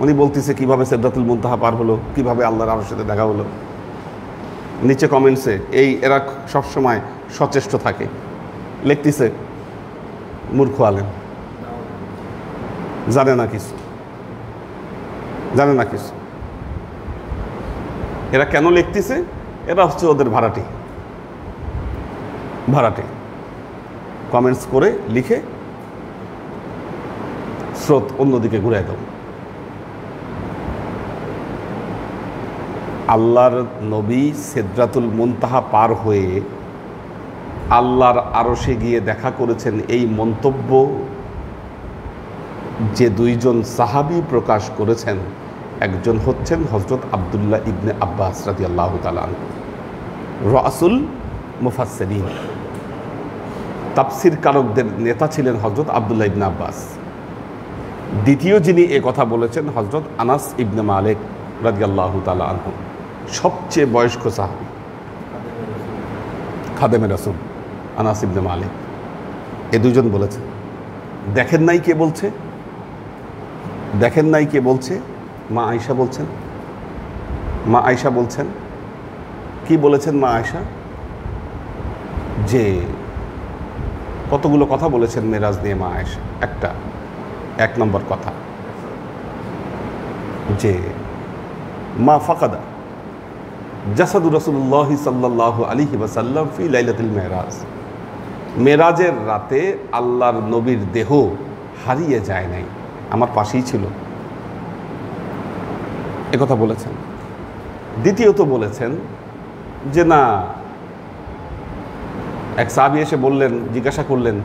উনি বলতেছে কীভাবে সিদরাতুল মুনতাহা পার হলো, কীভাবে আল্লাহর আরশের সাথে দেখা হলো। নিচে কমেন্টসে এরা সবসময় সচেষ্ট থাকে, লিখতেছে মূর্খ আলেম, জানে না কিছু। এরা কেন লিখতেছে? এরা হচ্ছে ওদের ভাড়াটে কমেন্টস করে লিখে স্রোত অন্যদিকে ঘুরে দাও। আল্লাহর নবী সিদরাতুল মুনতাহা পার হয়ে আল্লাহর আরশে গিয়ে দেখা করেছেন, এই মন্তব্য যে দুইজন সাহাবী প্রকাশ করেছেন, একজন হচ্ছেন হযরত আব্দুল্লাহ ইবনে আব্বাস রাদিয়াল্লাহু তাআলা আনহু, রাসূল মুফাসসিরিন, তাফসীর কারকদের নেতা ছিলেন হযরত আব্দুল্লাহ ইবনে আব্বাস। দ্বিতীয় যিনি এ কথা বলেছেন হযরত আনাস ইবনে মালিক রাদিয়াল্লাহু তাআলা আনহু, সবচেয়ে বয়স্ক সাহাবী, খাদেমে রাসূল আনাস ইবনে মালিক। এ দুজন বলেছেন। দেখেন নাই কে বলছে? মা আয়েশা বলছেন। কি বলেছেন মা আয়েশা? যে কতগুলো কথা বলেছেন মেরাজ নিয়ে মা আয়েশা। এক নম্বর কথা যে মা ফাকাদা জাসাদু রাসূলুল্লাহ সাল্লাল্লাহু আলাইহি ওয়াসাল্লাম ফি লাইলাতুল মেরাজ, মেরাজের রাতে আল্লাহর নবীর দেহ হারিয়ে যায় নাই, আমার পাশেই ছিল, একথা বলেছেন। দ্বিতীয়ত বলেছেন যে না, এক সাহাবী এসে জিজ্ঞাসা করলেন,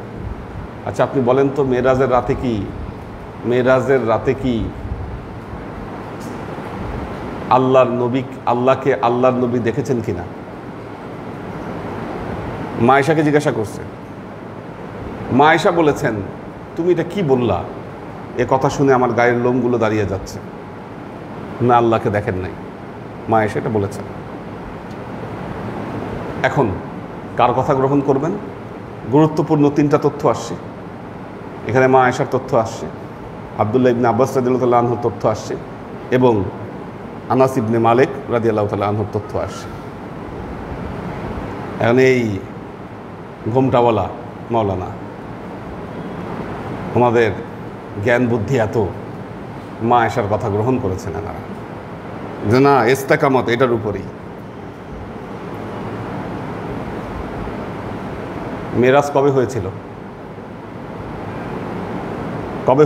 আচ্ছা আপনি বলেন তো মেরাজের রাতে কি আল্লাহর নবী দেখেছেন কিনা? মা আয়েশাকে জিজ্ঞাসা করছে। মা আয়েশা বলেছেন, তুমি এটা কি বললা? এ কথা শুনে আমার গায়ের লোমগুলো দাঁড়িয়ে যাচ্ছে। না, আল্লাহকে দেখেন নাই, মা আয়েশা এটা বলেছেন। এখন কার কথা গ্রহণ করবেন? গুরুত্বপূর্ণ তিনটা তথ্য আসছে এখানে। মা আয়েশার তথ্য আসছে, আব্দুল্লাহ ইবনে আব্বাস রাদিয়াল্লাহু তাআলা আনহুর তথ্য আসছে, এবং আনাস ইবনে মালিক রাদিয়াল্লাহু তাআলা আনহুর তথ্য আসছে। এখন এই ঘোমটাওয়ালা মাওলানা, আমাদের জ্ঞান বুদ্ধি এত, মা আয়েশার কথা গ্রহণ করেছেন এনারা, যে না ইস্তেকামত এটার উপরেই। মেরাজ কবে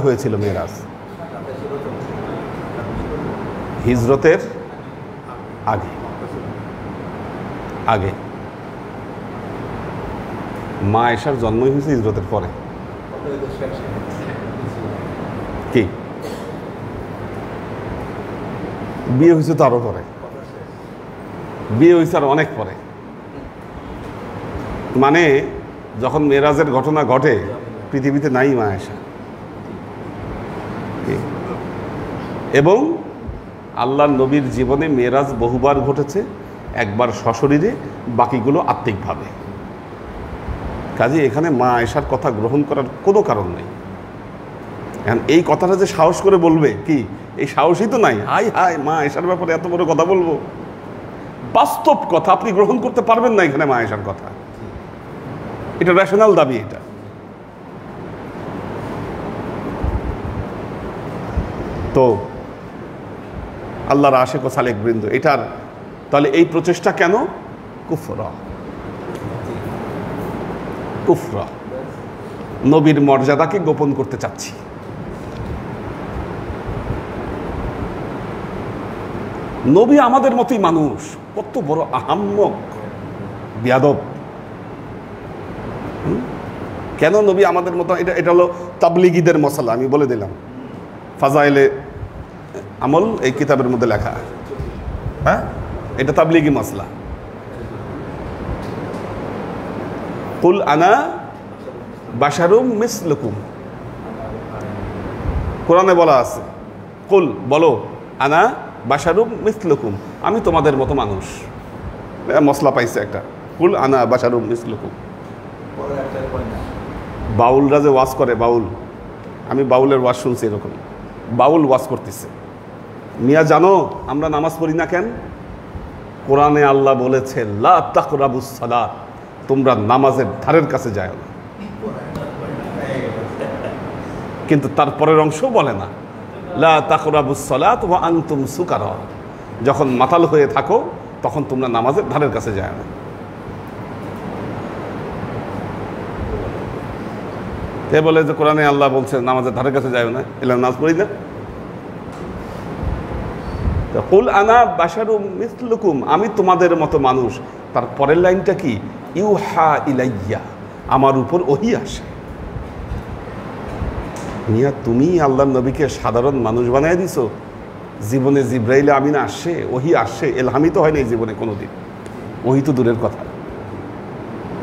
হয়েছিল মেরাজ? হিজরতের আগে। মা আয়েশার জন্মই হয়েছে হিজরতের পরে। কি বিয়ে হয়েছে তো আরো পরে, বিয়ে হয়েছে আর অনেক পরে। মানে যখন মেরাজের ঘটনা ঘটে পৃথিবীতে নাই মা আয়েশা, এবং আল্লাহর নবীর জীবনে মেরাজ বহুবার ঘটেছে, একবার সশরীরে, বাকিগুলো আত্মিকভাবে। কাজে এখানে মা আয়েশার কথা গ্রহণ করার কোনো কারণ নেই। এখন এই কথাটা যে সাহস করে বলবে, কি এই সাহসই তো নাই। হাই মা আয়েশার ব্যাপারে এত বড় কথা বলবো, বাস্তব কথা আপনি গ্রহণ করতে পারবেন না এখানে মা আয়েশার কথা। এটা রেশনাল দাবি। এটা তো আল্লাহর আশিক ও সালেক বৃন্দ, এটার তাহলে এই প্রচেষ্টা কেন? কুফরা নবীর মর্যাদাকে গোপন করতে চাচ্ছি। নবী আমাদের মতোই মানুষ, কত বড় আহাম্মক বিয়াদব। কেন নবী আমাদের মতো? এটা হলো তাবলিগীদের মশলা, আমি বলে দিলাম। ফাজাইলে আমল এই কিতাবের মধ্যে লেখা। হ্যাঁ, এটা তাবলিগী মশলা। কুল আনা বাশারুম মিসলুকুম, কোরআনে বলা আছে। কুল, বলো, আনা বাশারুম মিসলুকুম, আমি তোমাদের মতো মানুষ। মশলা পাইছে একটা, কুল আনা বাশারুম মিসলুকুম। বাউলরা যে ওয়াজ করে, বাউল, আমি বাউলের ওয়াজ শুনছি, এরকম বাউল ওয়াজ করতেছে। মিয়া জানো আমরা নামাজ পড়ি না কেন? কোরআনে আল্লাহ বলেছে লা তাকরাবুস সালাত, তোমরা নামাজের ধারের কাছে যায় না। কিন্তু তারপরের অংশ বলে না, লা তাকরাবুস সালাত ওয়া আনতুম সুকারা, যখন মাতাল হয়ে থাকো তখন তোমরা নামাজের ধারের কাছে যায় না। এ বলে যে কোরআনে আল্লাহ বলছে নামাজের ধারের কাছে যায় না, এলা নামাজ পড়ি না। কুল আনা বাশারুম মিসলুকুম, আমি তোমাদের মতো মানুষ। তার পরের লাইনটা কি? ইউহা ইলাইয়া, আমার উপর ওহী আসে। মিয়া তুমি আল্লাহর নবীকে সাধারণ মানুষ বানাই দিছো। জীবনে জিব্রাইল আমিন আসছে, ওহী আসছে, এলহামি তো হয় না এই জীবনে কোনোদিন, ওহী তো দূরের কথা।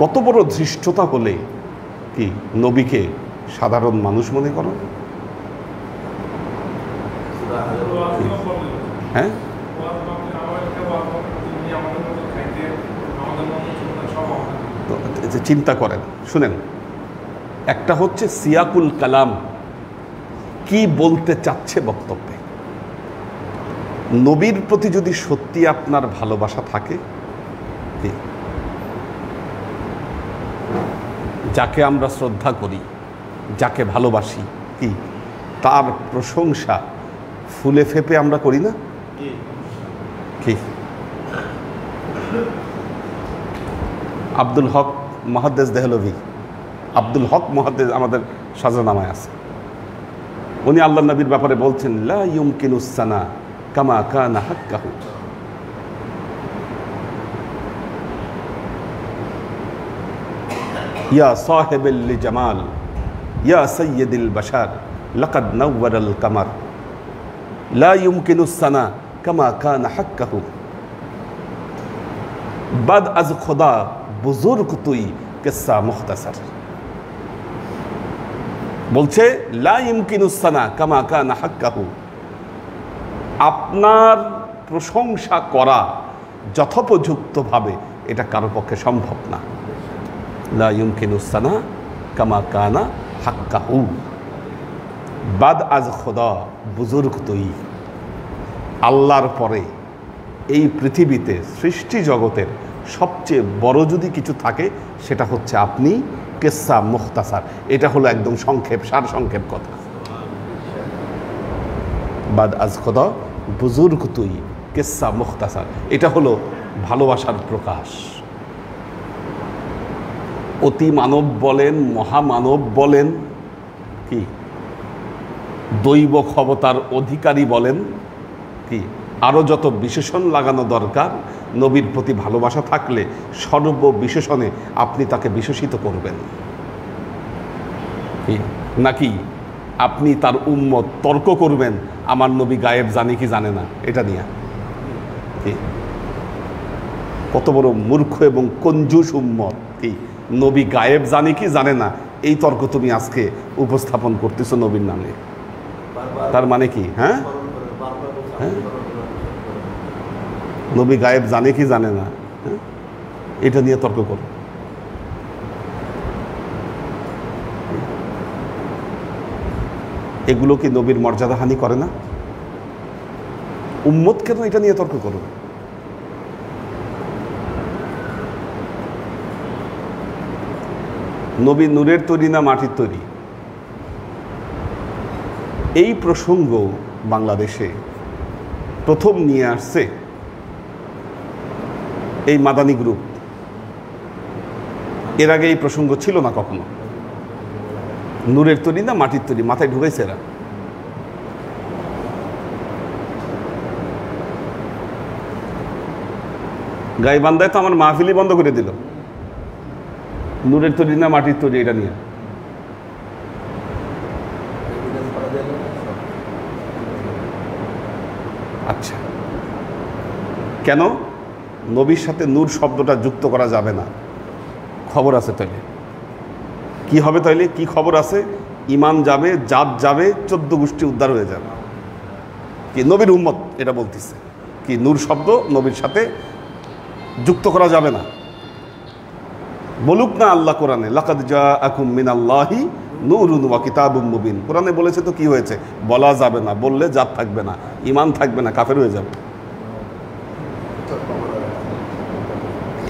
কত বড় ধৃষ্টতা হলে কি নবীকে সাধারণ মানুষ মনে করো? হ্যাঁ, চিন্তা করেন, শুনেন। একটা হচ্ছে সিয়াকুল কালাম, কি বলতে চাচ্ছে বক্তব্যে। নবীর প্রতি যদি সত্যি আপনার ভালোবাসা থাকে, যাকে আমরা শ্রদ্ধা করি, যাকে ভালোবাসি, কি তার প্রশংসা ফুলে ফেপে আমরা করি না? কি আব্দুল হক মুহাদ্দিস দেহলভি, আব্দুল হক মুহাদ্দিস আমাদের সাজানামায় আছে। উনি আল্লাহ নবীর ব্যাপারে বলছেন লা ইউমকিনুস সানা কামা কানা হাক্কাহু, ইয়া সাহিবুল জামাল ইয়া সাইয়্যিদুল বাশার লাকাদ নাওয়ারাল কামার লা ইউমকিনুস সানা কামা কানা হাক্কাহু, বাদ আজ খোদা বুজুর্গ তুই কিসসা মুখতাসার। বলছে লা ইউমকিনুস সানা কামা কানা হাক্কাহু, আপনার প্রশংসা করা যথোপযুক্তভাবে এটা কারো পক্ষে সম্ভব না। লা ইউমকিনুস সানা কামা কানা হাক্কাহু, বাদ আজ খোদা বুজুর্গ তুই। আল্লাহর পরে এই পৃথিবীতে সৃষ্টি জগতের সবচেয়ে বড় যদি কিছু থাকে সেটা হচ্ছে আপনি, কিসসা মুখতাসার। এটা হলো একদম সংক্ষেপ, সার সংক্ষেপ কথা। বাদ আজ খোদা বুজুর্গ তুই কিসসা মুখতাসার, এটা হলো ভালোবাসার প্রকাশ। অতি মানব বলেন, মহামানব বলেন, কি দৈব ক্ষমতার অধিকারী বলেন, কি আরও যত বিশেষণ লাগানো দরকার, নবীর প্রতি ভালোবাসা থাকলে সর্ববিশেষণে আপনি তাকে বিশেষিত করবেন। নাকি আপনি তার উম্মত তর্ক করবেন আমার নবী গায়েব জানে কি জানে না, এটা নিয়ে কি কত বড় মূর্খ এবং কঞ্জুস উম্মত। কি নবী গায়েব জানে কি জানে না, এই তর্ক তুমি আজকে উপস্থাপন করতেছো নবীর নামে। তার মানে কি? হ্যাঁ, হ্যাঁ, নবী গায়েব জানে কি জানে না, এটা নিয়ে তর্ক করো। এগুলো কি নবীর মর্যাদা হানি করে না? উম্মত কেন এটা নিয়ে তর্ক করো? নবী নূরের তৈরি না মাটির তৈরি? এই প্রসঙ্গ বাংলাদেশে প্রথম নিয়ে আসছে এই মাদানী গ্রুপ। এর আগে এই প্রসঙ্গ ছিল না কখনো। নূরের তৈরি না মাটির তৈরি, মাথায় ঢুকাইছে এরা। গাইবান্ধায় তো আমার মাহফিলি বন্ধ করে দিল, নূরের তৈরি না মাটির তৈরি এটা নিয়ে। আচ্ছা, কেন নবীর সাথে নূর শব্দটা যুক্ত করা যাবে না? খবর আছে তাইলে কি হবে? তাইলে কি খবর আছে? ইমান যাবে, জাত যাবে, 14 গোষ্ঠী উদ্ধার হয়ে যাবে। কি নবীর উম্মত এটা বলতেছে কি নূর শব্দ নবীর সাথে যুক্ত করা যাবে না। বলুক না আল্লাহ কোরআনে, লাকাদ জাআকুম মিনাল্লাহি নূরুন ওয়া কিতাবুম মুবিন। কোরআনে বলেছে তো কি হয়েছে? বলা যাবে না, বললে জাত থাকবে না, ইমান থাকবে না, কাফের হয়ে যাবে।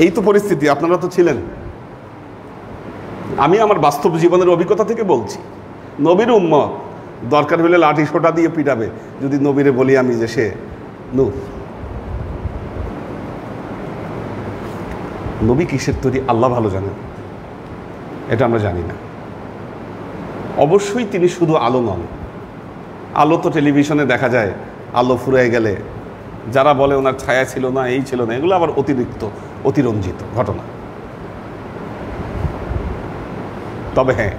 এই তো পরিস্থিতি, আপনারা তো ছিলেন। আমি আমার বাস্তব জীবনের অভিজ্ঞতা থেকে বলছি, নবীর উম্মত দরকার হলে লাঠি সোটা দিয়ে পিটাবে যদি নবীরে বলি আমি যে সে নূর। নবী কিসের তৈরি আল্লাহ ভালো জানেন, এটা আমরা জানি না। অবশ্যই তিনি শুধু আলো নন। আলো তো টেলিভিশনে দেখা যায়, আলো ফুরিয়ে গেলে যারা বলে ওনার ছায়া ছিল না, এই ছিল না, এগুলো আবার অতিরিক্ত অতিরঞ্জিত ঘটনা। তবে হ্যাঁ,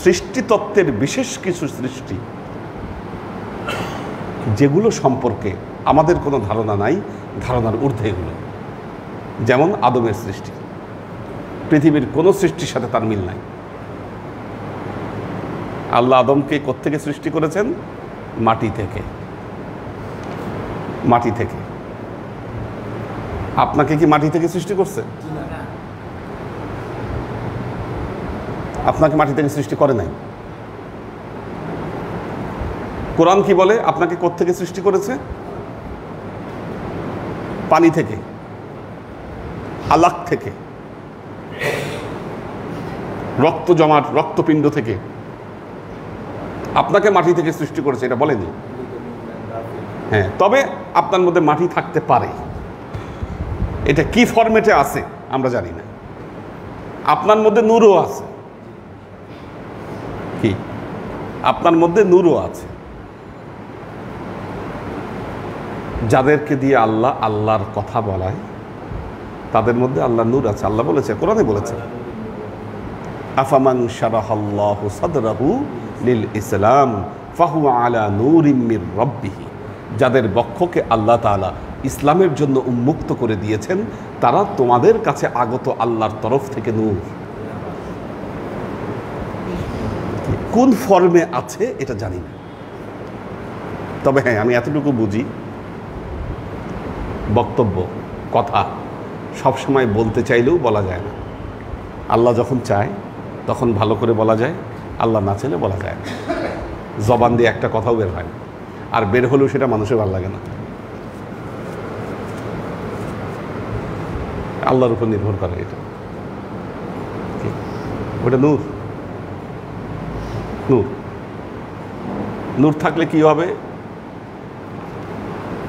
সৃষ্টিতত্ত্বের বিশেষ কিছু সৃষ্টি যেগুলো সম্পর্কে আমাদের কোনো ধারণা নাই, ধারণার ঊর্ধ্বে এগুলো। যেমন আদমের সৃষ্টি, পৃথিবীর কোনো সৃষ্টির সাথে তার মিল নাই। আল্লাহ আদমকে কোত্থেকে সৃষ্টি করেছেন? মাটি থেকে। মাটি থেকে। আপনাকে কি মাটি থেকে সৃষ্টি করছে? আপনাকে মাটি থেকে সৃষ্টি করে নাই। কোরআন কি বলে আপনাকে কোত্থেকে সৃষ্টি করেছে? পানি থেকে, আলাক থেকে, রক্ত জমাট রক্তপিণ্ড থেকে। আপনাকে মাটি থেকে সৃষ্টি করেছে এটা বলেনি। হ্যাঁ, তবে আপনার মধ্যে মাটি থাকতে পারে, এটা কি ফরম্যাটে আছে আমরা জানি না। আপনার মধ্যে নূরও আছে। কি আপনার মধ্যে নূরও আছে। যাদেরকে দিয়ে আল্লাহ আল্লাহর কথা বলায় তাদের মধ্যে আল্লাহ নূর আছে। আল্লাহ বলেছে, কোরআনে বলেছে, আফামান শারাহাল্লাহু সাদরাহু লিল ইসলাম ফাহুয়া আলা নূরিম মির রাব্বিহি। যাদের বক্ষকে আল্লাহ তাআলা ইসলামের জন্য উন্মুক্ত করে দিয়েছেন তারা তোমাদের কাছে আগত আল্লাহর তরফ থেকে নূর। কোন ফর্মে আছে এটা জানি না, তবে হ্যাঁ আমি এতটুকু বুঝি, বক্তব্য কথা সবসময় বলতে চাইলেও বলা যায় না। আল্লাহ যখন চায় তখন ভালো করে বলা যায়, আল্লাহ না চাইলে বলা যায় না। জবান দিয়ে একটা কথাও বের হয় না, আর বের হলেও সেটা মানুষের ভালো লাগে না। আল্লাহর উপর নির্ভর করে এটা। ওটা নূর। নূর নূর থাকলে কি হবে?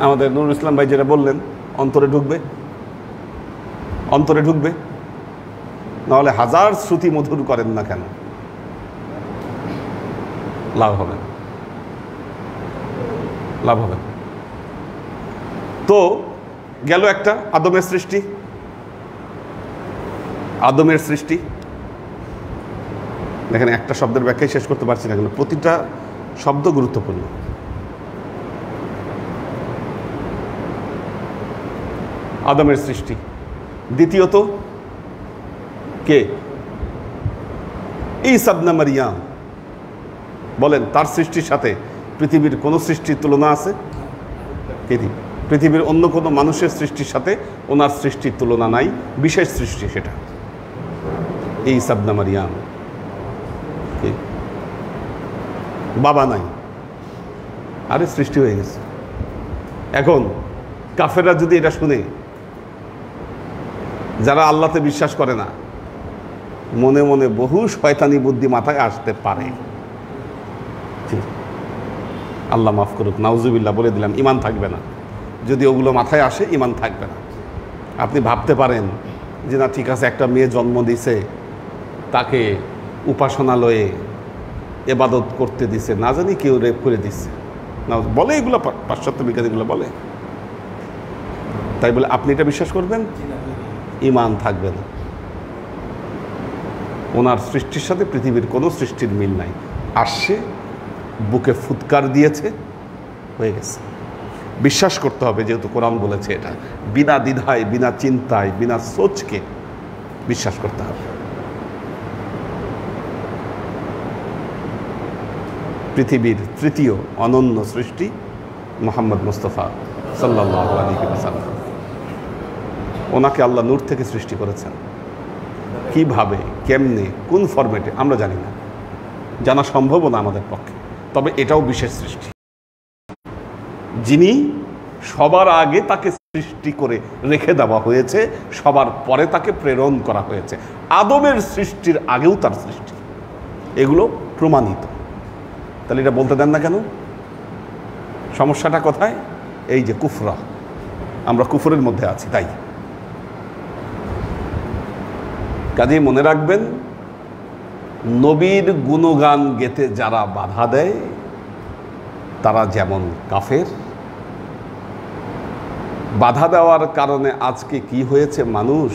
আমাদের নুরুল ইসলাম ভাই যেটা বললেন, অন্তরে ঢুকবে, অন্তরে ঢুকবে, নাহলে হাজার শ্রুতি মধুর করেন না কেন, লাভ হবে না, লাভ হবে না। তো গেল একটা আদমের সৃষ্টি। আদমের সৃষ্টি দেখেন, একটা শব্দের ব্যাখ্যাই শেষ করতে পারছি না কেন, প্রতিটা শব্দ গুরুত্বপূর্ণ। আদমের সৃষ্টি। দ্বিতীয়ত কে? ঈসা ইবনে মারইয়াম। বলেন, তার সৃষ্টির সাথে পৃথিবীর কোন সৃষ্টির তুলনা আছে? পৃথিবীর অন্য কোনো মানুষের সৃষ্টির সাথে ওনার সৃষ্টির তুলনা নাই। বিশেষ সৃষ্টি সেটা। ঈসা ইবনে মারইয়াম। বাবা নাই, আরে সৃষ্টি হয়ে গেছে। এখন কাফেররা যদি এটা শুনে, যারা আল্লাহতে বিশ্বাস করে না, মনে মনে বহু শয়তানি বুদ্ধি মাথায় আসতে পারে। আল্লাহ মাফ করুক, নাউজুবিল্লাহ বলে দিলাম, ইমান থাকবে না। যদি ওগুলো মাথায় আসে, ইমান থাকবে না। আপনি ভাবতে পারেন যে না ঠিক আছে, একটা মেয়ে জন্ম দিছে, তাকে উপাসনালয়ে এবাদত করতে দিছে, না জানি কেউ রেপ করে দিচ্ছে না, বলে এগুলো পাশ্চাত্য বিজ্ঞানীগুলো বলে। তাই বলে আপনি এটা বিশ্বাস করবেন? ঈমান থাকবে না। ওনার সৃষ্টির সাথে পৃথিবীর কোনো সৃষ্টির মিল নাই। আসছে, বুকে ফুৎকার দিয়েছে, হয়ে গেছে। বিশ্বাস করতে হবে, যেহেতু কোরআন বলেছে এটা, বিনা দ্বিধায়, বিনা চিন্তায়, বিনা সোচকে বিশ্বাস করতে হবে। পৃথিবীর তৃতীয় অনন্য সৃষ্টি মুহাম্মদ মুস্তাফা সাল্লাল্লাহু আলাইহি ওয়াসাল্লাম। ওনাকে আল্লাহ নূর থেকে সৃষ্টি করেছেন। কিভাবে, কেমনে, কোন ফরম্যাটে আমরা জানি না, জানা সম্ভবও না আমাদের পক্ষে। তবে এটাও বিশেষ সৃষ্টি, যিনি সবার আগে তাকে সৃষ্টি করে রেখে দেওয়া হয়েছে, সবার পরে তাকে প্রেরণ করা হয়েছে। আদমের সৃষ্টির আগেও তার সৃষ্টি, এগুলো প্রমাণিত। তাহলে এটা বলতে দেন না কেন? সমস্যাটা কোথায়? এই যে কুফরা, আমরা কুফরের মধ্যে আছি। তাই কাজেই মনে রাখবেন, নবীর গুণগান গেতে যারা বাধা দেয় তারা যেমন কাফের। বাধা দেওয়ার কারণে আজকে কি হয়েছে, মানুষ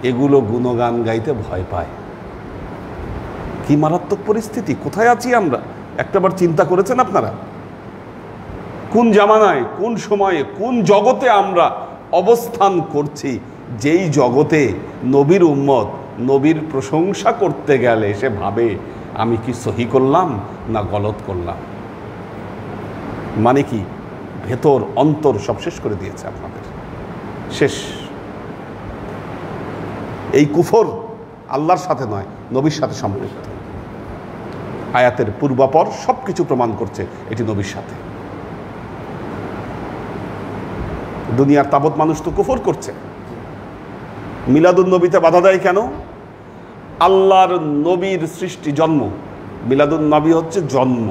এগুলো গুণগান গাইতে ভয় পায়। কি মারাত্মক পরিস্থিতি, কোথায় আছি আমরা একটাবার চিন্তা করেছেন আপনারা? কোন জামানায়, কোন সময়ে, কোন জগতে আমরা অবস্থান করছি, যেই জগতে নবীর উম্মত নবীর প্রশংসা করতে গেলে সে ভাবে আমি কি সহি করলাম না গলত করলাম। মানে কি, ভেতর অন্তর সব শেষ করে দিয়েছে আপনাদের, শেষ। এই কুফর আল্লাহর সাথে নয়, নবীর সাথে সম্পৃক্ত। আয়াতের পূর্বাপর সব কিছু প্রমাণ করছে এটি নবীর সাথে। দুনিয়ার তাবৎ মানুষ তো কুফর করছে। মিলাদুন নবীতে বাধা দেয় কেন? আল্লাহর নবীর সৃষ্টি, জন্ম। মিলাদুন নবী হচ্ছে জন্ম,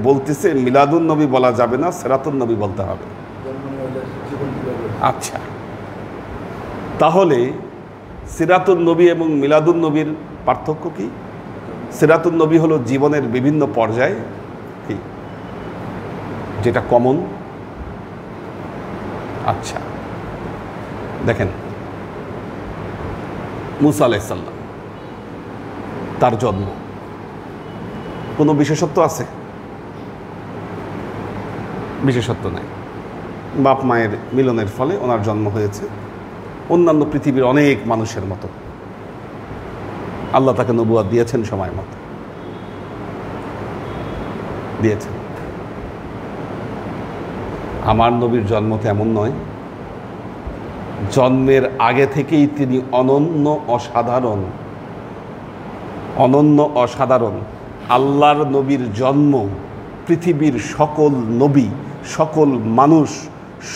বলতেছে মিলাদুন নবী বলা যাবে না, সিরাতুন নবী বলতে হবে। আচ্ছা, তাহলে সিরাতুন নবী এবং মিলাদুন নবীর পার্থক্য কি? সিরাতুন নবী হলো জীবনের বিভিন্ন পর্যায়ে কি, যেটা কমন। আচ্ছা দেখেন, মুসা আলাইহিস সালাম, তার জন্ম, কোনো বিশেষত্ব আছে? বিশেষত্ব নাই। বাপ মায়ের মিলনের ফলে ওনার জন্ম হয়েছে, অন্যান্য পৃথিবীর অনেক মানুষের মতো। আল্লাহ তাকে নবুয়ত দিয়েছেন সময় মতো, দিয়েছেন। আমার নবীর জন্ম তো এমন নয়, জন্মের আগে থেকেই তিনি অনন্য, অসাধারণ। অনন্য, অসাধারণ। আল্লাহর নবীর জন্ম পৃথিবীর সকল নবী, সকল মানুষ,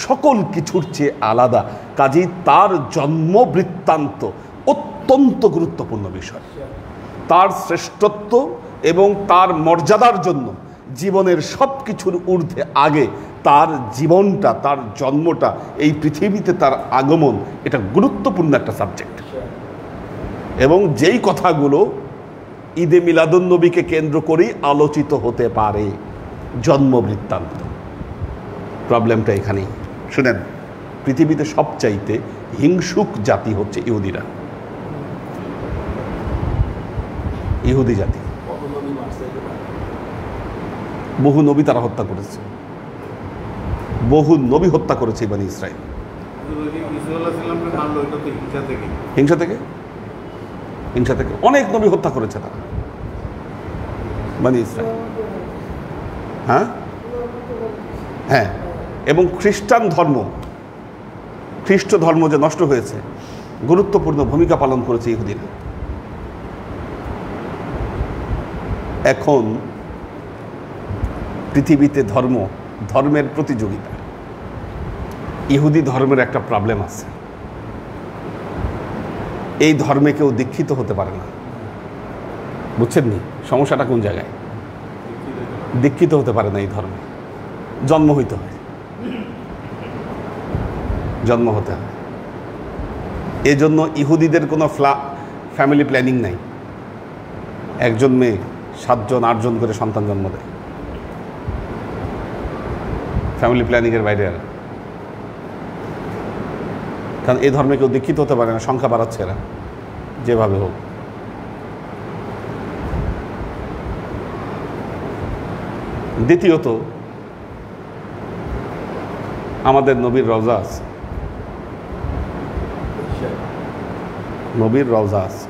সকল কিছুর চেয়ে আলাদা। কাজেই তার জন্ম বৃত্তান্ত অত্যন্ত গুরুত্বপূর্ণ বিষয়। তার শ্রেষ্ঠত্ব এবং তার মর্যাদার জন্য জীবনের সব কিছুর ঊর্ধ্বে আগে তার জীবনটা, তার জন্মটা, এই পৃথিবীতে তার আগমন, এটা গুরুত্বপূর্ণ একটা সাবজেক্ট। এবং যেই কথাগুলো ঈদে মিলাদুন নবীকে কেন্দ্র করেই আলোচিত হতে পারে, জন্ম বৃত্তান্ত। প্রবলেমটা এখানেই। শুনেন, পৃথিবীতে সবচাইতে হিংসুক জাতি হচ্ছে ইহুদিরা, ইহুদি জাতি। বহু নবী তারা হত্যা করেছে, বহু নবী হত্যা করেছে বনি ইসরাইল। হিংসা থেকে, হিংসা থেকে অনেক নবী হত্যা করেছে তারা, বনি ইসরাইল। হ্যাঁ হ্যাঁ, এবং খ্রিস্টান ধর্ম, খ্রিস্ট ধর্ম যে নষ্ট হয়েছে, গুরুত্বপূর্ণ ভূমিকা পালন করেছে ইহুদিরা। এখন পৃথিবীতে ধর্মের প্রতিযোগিতা। ইহুদি ধর্মের একটা প্রবলেম আছে, এই ধর্মে কেউ দীক্ষিত হতে পারে না। বুঝছেন নি সমস্যাটা কোন জায়গায়? দীক্ষিত হতে পারে না এই ধর্মে, জন্ম হইতে হয়, জন্ম হতে হয়। এজন্য ইহুদিদের কোনো ফ্যামিলি প্ল্যানিং নাই। একজন মেয়ে 7 জন 8 জন করে সন্তান জন্ম দেয়, ফ্যামিলি প্ল্যানিংয়ের বাইরে। আর কারণ এই ধর্মে কেউ দীক্ষিত হতে পারে না, সংখ্যা বাড়াচ্ছে এরা যেভাবে হোক। দ্বিতীয়ত, আমাদের নবীর রওজা আছে, নবীর রওজা আছে।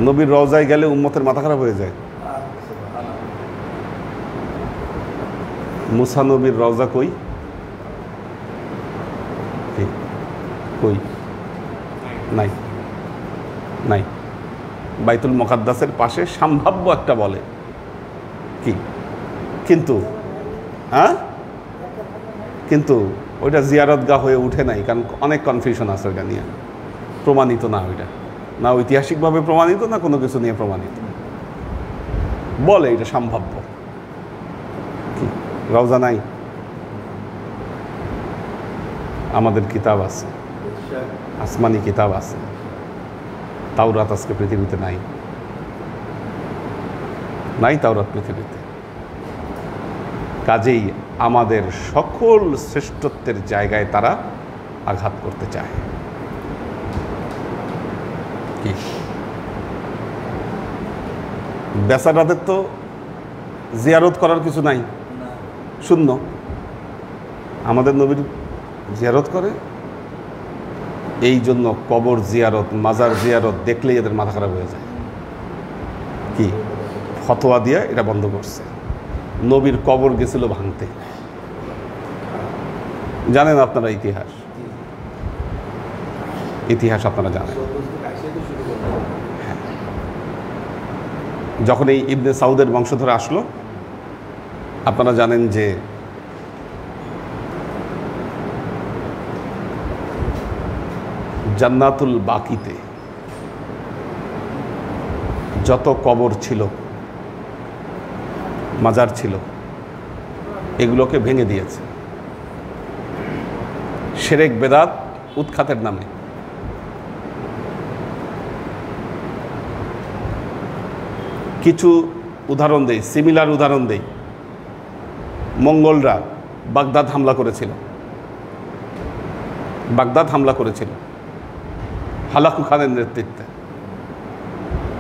নবীর রওজায় গেলে উম্মতের মাথা খারাপ হয়ে যায়। মুসা নবীর রওজা কই? কই? নাই, নাই। বাইতুল মুকাদ্দাসের পাশে সম্ভাব্য একটা বলে কি, কিন্তু কিন্তু ওইটা জিয়ারতগাহ হয়ে উঠে নাই, কারণ অনেক কনফিউশন আছে ওইটা নিয়ে। প্রমাণিত না ওইটা, না ঐতিহাসিকভাবে প্রমাণিত, না কোনো কিছু নিয়ে প্রমাণিত। বলে এটা সম্ভাব্য। কি রওজা নাই? আমাদের কিতাব আছে, আসমানি কিতাব আছে। তাওরাত আজকে পৃথিবীতে নাই, নাই তাওরাত পৃথিবীতে। কাজেই আমাদের সকল শ্রেষ্ঠত্বের জায়গায় তারা আঘাত করতে চায়। কি বেচারাদের তো জিয়ারত করার কিছু নাই, শূন্য। আমাদের নবীর জিয়ারত করে, এই জন্য কবর জিয়ারত, মাজার জিয়ারত দেখলেই এদের মাথা খারাপ হয়ে যায়। কি ফতোয়া দিয়ে এটা বন্ধ করছে। নবীর কবর গেছিল ভাঙতে। জানেন আপনারা ইতিহাস, ইতিহাস আপনারা জানেন। যখন এই ইবনে সাউদের বংশধর আসলো, আপনারা জানেন যে জান্নাতুল বাকিতে যত কবর ছিল, মাজার ছিল, এগুলোকে ভেঙে দিয়েছে শিরক বেদাত উৎখাতের নামে। কিছু উদাহরণ দেই, সিমিলার উদাহরণ দেই। মঙ্গলরা বাগদাদ হামলা করেছিল, বাগদাদ হামলা করেছিল হালাকু খানের নেতৃত্বে।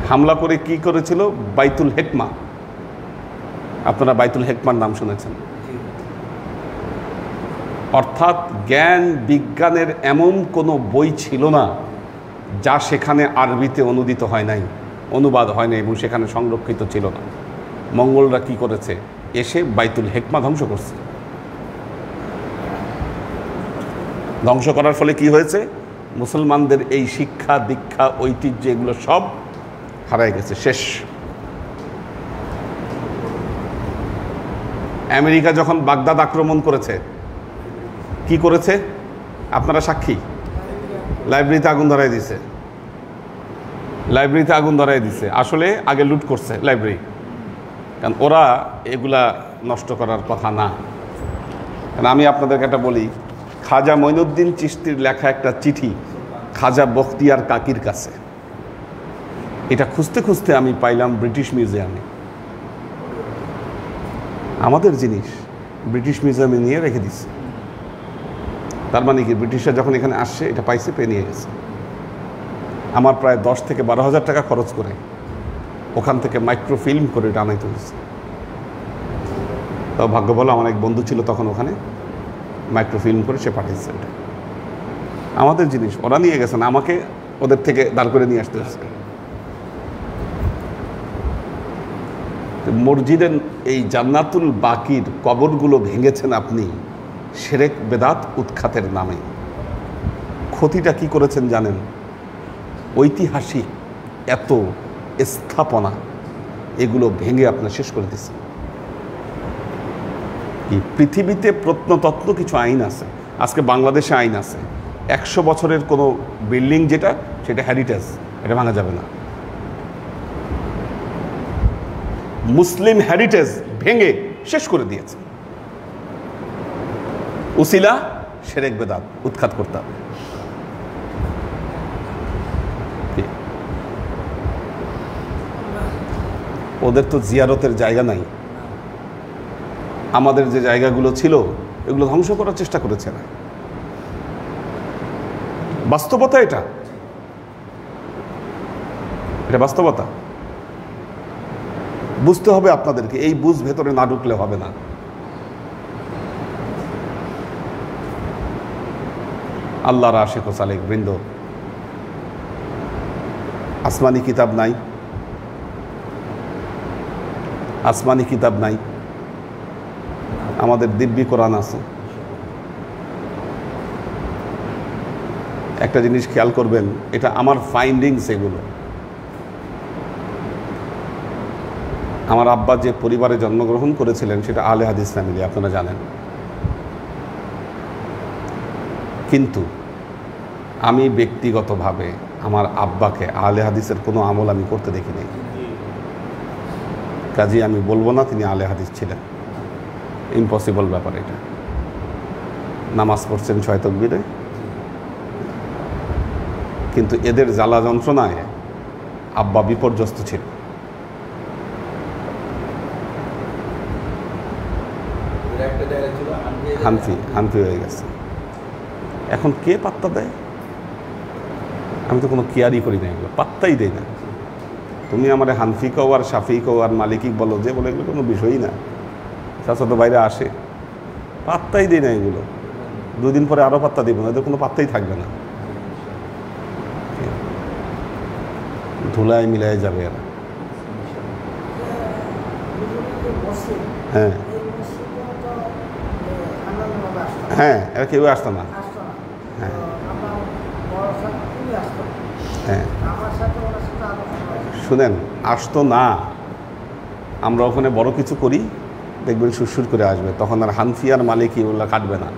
হামলা করে কি করেছিল? বাইতুল হেকমা, আপনারা বাইতুল হেকমার নাম শুনেছেন। অর্থাৎ জ্ঞান বিজ্ঞানের এমন কোনো বই ছিল না যা সেখানে আরবিতে অনুদিত হয় নাই, অনুবাদ হয় নাই, এবং সেখানে সংরক্ষিত ছিল না। মঙ্গলরা কি করেছে? এসে বাইতুল হেকমা ধ্বংস করছে। ধ্বংস করার ফলে কি হয়েছে? মুসলমানদের এই শিক্ষা দীক্ষা ঐতিহ্য এগুলো সব হারায় গেছে, শেষ। আমেরিকা যখন বাগদাদ আক্রমণ করেছে, কি করেছে? আপনারা সাক্ষী। লাইব্রেরিতে আগুন ধরাই দিছে, লাইব্রেরিতে আগুন ধরাই দিছে। আসলে আগে লুট করছে লাইব্রেরি, কারণ ওরা এগুলা নষ্ট করার কথা না। কারণ আমি আপনাদেরকে একটা বলি, খাজা মঈনুদ্দিন চিশতির লেখা একটা চিঠি খাজা বখতিয়ার কাকির কাছে, এটা খুঁজতে খুঁজতে আমি পাইলাম ব্রিটিশ মিউজিয়ামে। আমাদের জিনিস ব্রিটিশ মিউজিয়ামে নিয়ে রেখে দিচ্ছে। তার মানে কি, ব্রিটিশরা যখন এখানে আসছে এটা পাইছে, পেয়ে নিয়ে গেছে। আমার প্রায় 10 থেকে 12 হাজার টাকা খরচ করে ওখান থেকে মাইক্রোফিল্ম করে এটা আনাইতে হয়েছে। তাও ভাগ্য বলো আমার এক বন্ধু ছিল তখন ওখানে, মাইক্রোফিল্ম করে সে পাঠিয়েছে। এটা আমাদের জিনিস, ওরা নিয়ে গেছেন, আমাকে ওদের থেকে দাঁড় করে নিয়ে আসতে হচ্ছে। মসজিদের এই জান্নাতুল বাকির কবরগুলো ভেঙেছেন আপনি শিরক বেদাত উৎখাতের নামে। ক্ষতিটা কি করেছেন জানেন? ঐতিহাসিক এত স্থাপনা এগুলো ভেঙে আপনার শেষ করে দিচ্ছে। কি পৃথিবীতে প্রত্নতত্ত্ব কিছু আইন আছে, আজকে বাংলাদেশে আইন আছে, 100 বছরের কোনো বিল্ডিং যেটা, সেটা হেরিটেজ, এটা ভাঙা যাবে না। মুসলিম হেরিটেজ ভেঙে শেষ করে দিয়েছে। উসিলা শিরক বেদাত উৎখাত করতে হবে। ওদের তো জিয়ারতের জায়গা নাই। আমাদের যে জায়গাগুলো ছিল এগুলো ধ্বংস করার চেষ্টা করেছে না। বাস্তবতা এটা, এটা বাস্তবতা। বুঝতে হবে আপনাদেরকে, এই বুঝ ভেতরে না ঢুকলে হবে না। আল্লাহর আশিক ও সালেক বৃন্দ, আসমানি কিতাব নাই, আসমানি কিতাব নাই, আমাদের দিব্যি কোরআন আছে। একটা জিনিস খেয়াল করবেন, এটা আমার ফাইন্ডিংস। এগুলো আমার আব্বা যে পরিবারে জন্মগ্রহণ করেছিলেন সেটা আহলে হাদিস ফ্যামিলি, আপনারা জানেন। কিন্তু আমি ব্যক্তিগতভাবে আমার আব্বাকে আহলে হাদিসের কোনো আমল আমি করতে দেখিনি। কাজেই আমি বলবো না তিনি আহলে হাদিস ছিলেন, ইম্পসিবল ব্যাপার এটা। নামাজ পড়ছেন 6 তাকবীরে, কিন্তু এদের জ্বালা যন্ত্রণায় আব্বা বিপর্যস্ত ছিল। হানফি হয়ে গেছে। এখন কে পাত্তা দেয়? আমি তো কোনো কেয়ারই করি না, এগুলো পাত্তাই দেয় না। তুমি আমার হানফি কও আর শাফি কও আর মালিকি বলো, যে বলে এগুলো কোনো বিষয়ই না। চাচা তো বাইরে আসে, পাত্তাই দেয় না এগুলো। 2 দিন পরে আরও পাত্তা দিব না, এদের কোনো পাত্তাই থাকবে না। ধুলায় মিলায় যাবে এরা। হ্যাঁ হ্যাঁ, এরা কেউ আসতো না। হ্যাঁ হ্যাঁ, শুনেন, আসতো না। আমরা ওখানে বড় কিছু করি, দেখবেন সুরসুর করে আসবে, তখন আর হানফি আর মালিকি ওগুলো কাটবে না।